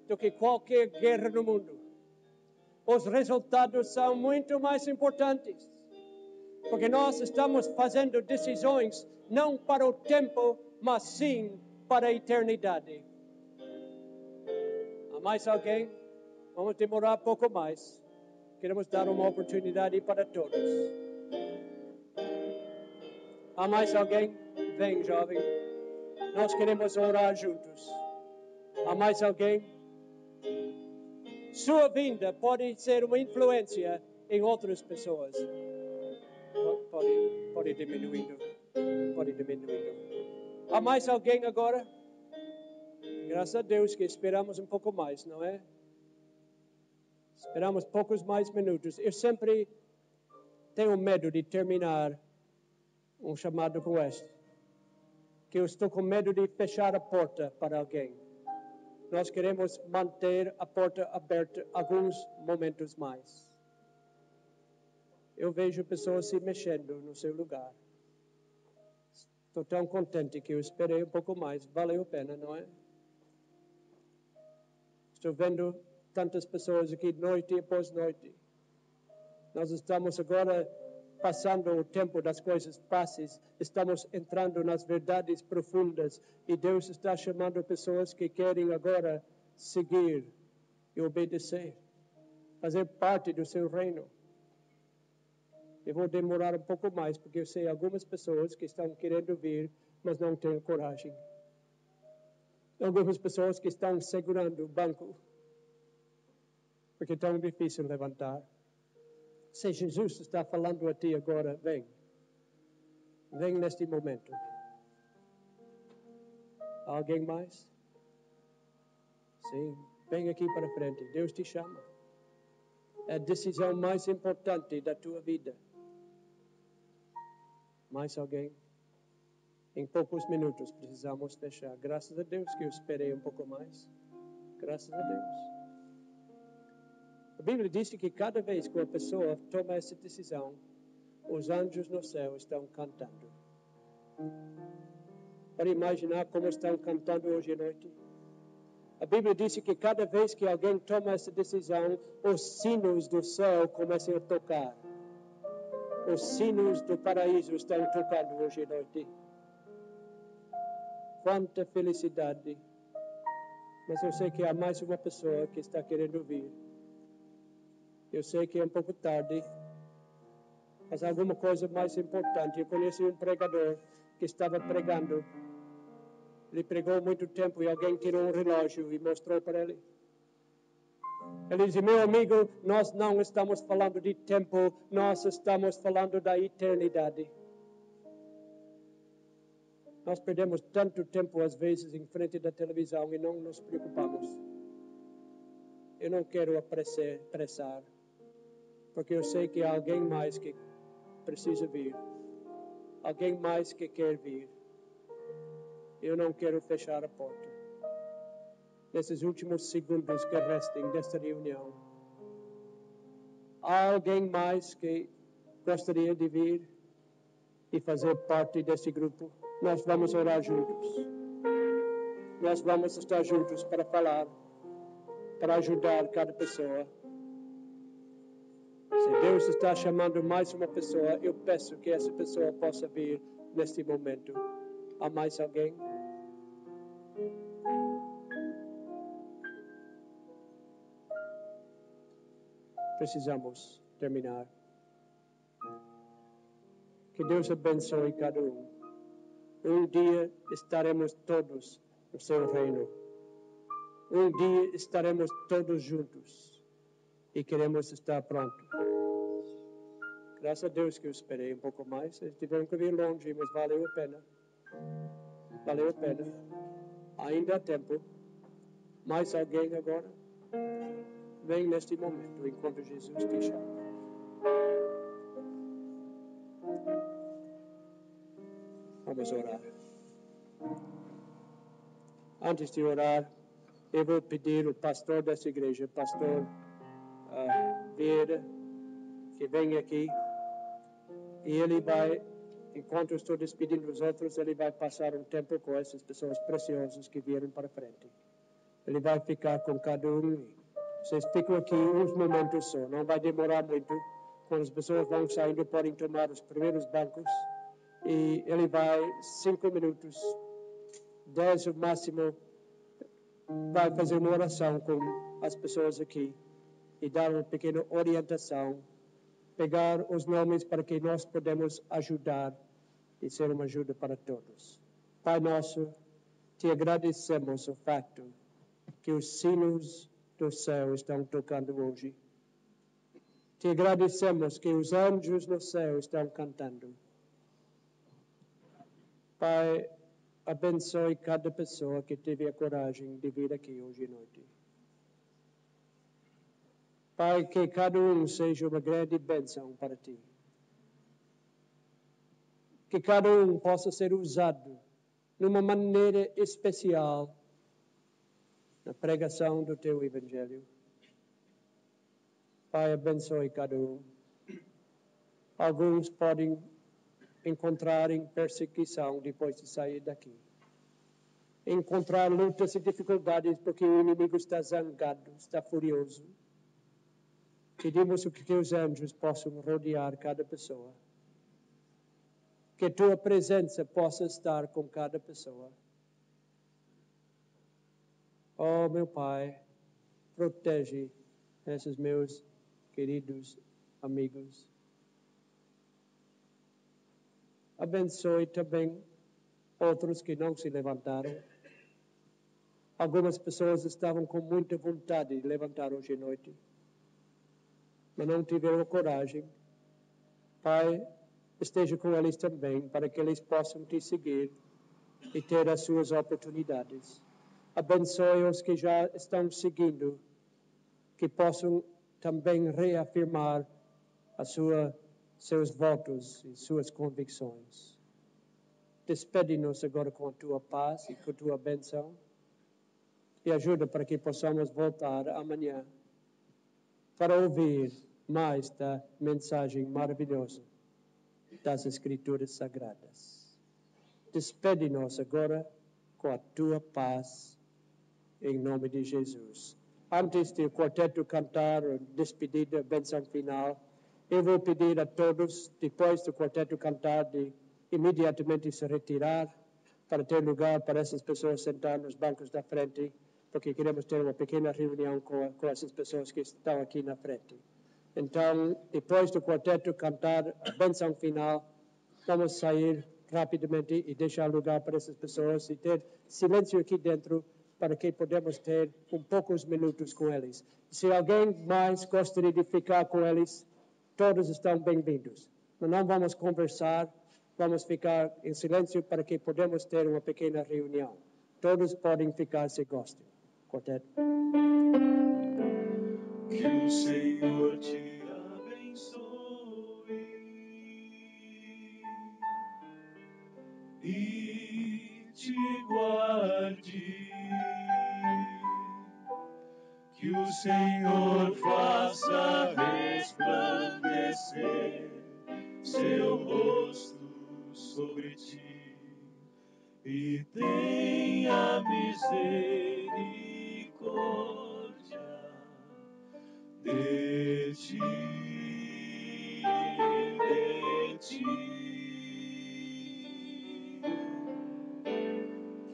do que qualquer guerra no mundo. Os resultados são muito mais importantes. Porque nós estamos fazendo decisões não para o tempo, mas sim para a eternidade. Há mais alguém? Vamos demorar pouco mais. Queremos dar uma oportunidade para todos. Há mais alguém? Vem, jovem. Nós queremos orar juntos. Há mais alguém? Sua vinda pode ser uma influência em outras pessoas. Pode diminuindo. Pode diminuindo. Há mais alguém agora? Graças a Deus que esperamos um pouco mais, não é? Esperamos poucos mais minutos. Eu sempre tenho medo de terminar um chamado como este. Que eu estou com medo de fechar a porta para alguém. Nós queremos manter a porta aberta alguns momentos mais. Eu vejo pessoas se mexendo no seu lugar. Estou tão contente que eu esperei um pouco mais. Valeu a pena, não é? Estou vendo tantas pessoas aqui noite após noite. Nós estamos agora passando o tempo das coisas fáceis. Estamos entrando nas verdades profundas. E Deus está chamando pessoas que querem agora seguir e obedecer. Fazer parte do seu reino. Eu vou demorar um pouco mais, porque eu sei algumas pessoas que estão querendo vir, mas não têm coragem. Algumas pessoas que estão segurando o banco, porque é tão difícil levantar. Se Jesus está falando a ti agora, vem. Vem neste momento. Alguém mais? Sim, vem aqui para frente. Deus te chama. É a decisão mais importante da tua vida. Mais alguém? Em poucos minutos precisamos fechar. Graças a Deus que eu esperei um pouco mais. Graças a Deus. A Bíblia diz que cada vez que uma pessoa toma essa decisão, os anjos no céu estão cantando. Pode imaginar como estão cantando hoje à noite? A Bíblia diz que cada vez que alguém toma essa decisão, os sinos do céu começam a tocar. Os sinos do paraíso estão tocando hoje à noite. Quanta felicidade. Mas eu sei que há mais uma pessoa que está querendo vir. Eu sei que é um pouco tarde, mas alguma coisa mais importante. Eu conheci um pregador que estava pregando. Ele pregou muito tempo e alguém tirou um relógio e mostrou para ele. Ele disse, meu amigo, nós não estamos falando de tempo, nós estamos falando da eternidade. Nós perdemos tanto tempo, às vezes, em frente da televisão e não nos preocupamos. Eu não quero apressar, porque eu sei que há alguém mais que precisa vir. Alguém mais que quer vir. Eu não quero fechar a porta. Nesses últimos segundos que restem desta reunião, há alguém mais que gostaria de vir e fazer parte desse grupo? Nós vamos orar juntos. Nós vamos estar juntos para falar, para ajudar cada pessoa. Se Deus está chamando mais uma pessoa, eu peço que essa pessoa possa vir neste momento. Há mais alguém? Precisamos terminar. Que Deus abençoe cada um. Um dia estaremos todos no seu reino. Um dia estaremos todos juntos e queremos estar prontos. Graças a Deus que eu esperei um pouco mais. Eles tiveram que vir longe, mas valeu a pena. Valeu a pena. Ainda há tempo. Mais alguém agora? Vem neste momento, enquanto Jesus te chama. Vamos orar. Antes de orar, eu vou pedir ao pastor dessa igreja, pastor Vieira, que venha aqui. E ele vai, enquanto eu estou despedindo os outros, ele vai passar um tempo com essas pessoas preciosas que vieram para frente. Ele vai ficar com cada um. Vocês ficam aqui uns momentos só, não vai demorar muito. Quando as pessoas vão saindo, podem tomar os primeiros bancos. E ele vai, 5 minutos, 10 o máximo, vai fazer uma oração com as pessoas aqui e dar uma pequena orientação, pegar os nomes para que nós podemos ajudar e ser uma ajuda para todos. Pai nosso, te agradecemos o fato que os sinos do céu estão tocando hoje. Te agradecemos que os anjos no céu estão cantando. Pai, abençoe cada pessoa que teve a coragem de vir aqui hoje à noite. Pai, que cada um seja uma grande bênção para ti. Que cada um possa ser usado de uma maneira especial na pregação do teu evangelho. Pai, abençoe cada um. Alguns podem encontrar em perseguição depois de sair daqui. Encontrar lutas e dificuldades porque o inimigo está zangado, está furioso. Pedimos que os anjos possam rodear cada pessoa. Que tua presença possa estar com cada pessoa. Oh, meu Pai, protege esses meus queridos amigos. Abençoe também outros que não se levantaram. Algumas pessoas estavam com muita vontade de levantar hoje à noite, mas não tiveram coragem. Pai, esteja com eles também, para que eles possam te seguir e ter as suas oportunidades. Abençoe os que já estão seguindo, que possam também reafirmar seus votos e suas convicções. Despede-nos agora com a tua paz e com a tua bênção e ajuda para que possamos voltar amanhã para ouvir mais da mensagem maravilhosa das Escrituras Sagradas. Despede-nos agora com a tua paz, em nome de Jesus. Antes do quarteto cantar a despedida, a bênção final, eu vou pedir a todos, depois do quarteto cantar, de imediatamente se retirar para ter lugar para essas pessoas sentar nos bancos da frente, porque queremos ter uma pequena reunião com essas pessoas que estão aqui na frente. Então, depois do quarteto cantar a bênção final, vamos sair rapidamente e deixar lugar para essas pessoas e ter silêncio aqui dentro para que podemos ter poucos minutos com eles. Se alguém mais gostaria de ficar com eles, todos estão bem-vindos. Mas não vamos conversar, vamos ficar em silêncio para que podemos ter uma pequena reunião. Todos podem ficar se gostam. Quarteto. Que o Senhor te abençoe e te guarde. Que o Senhor faça resplandecer seu rosto sobre ti e tenha misericórdia de ti.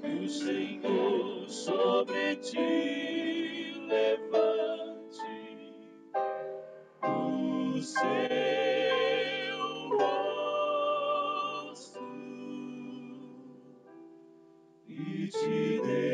Que o Senhor sobre ti levante o seu rosto e te dê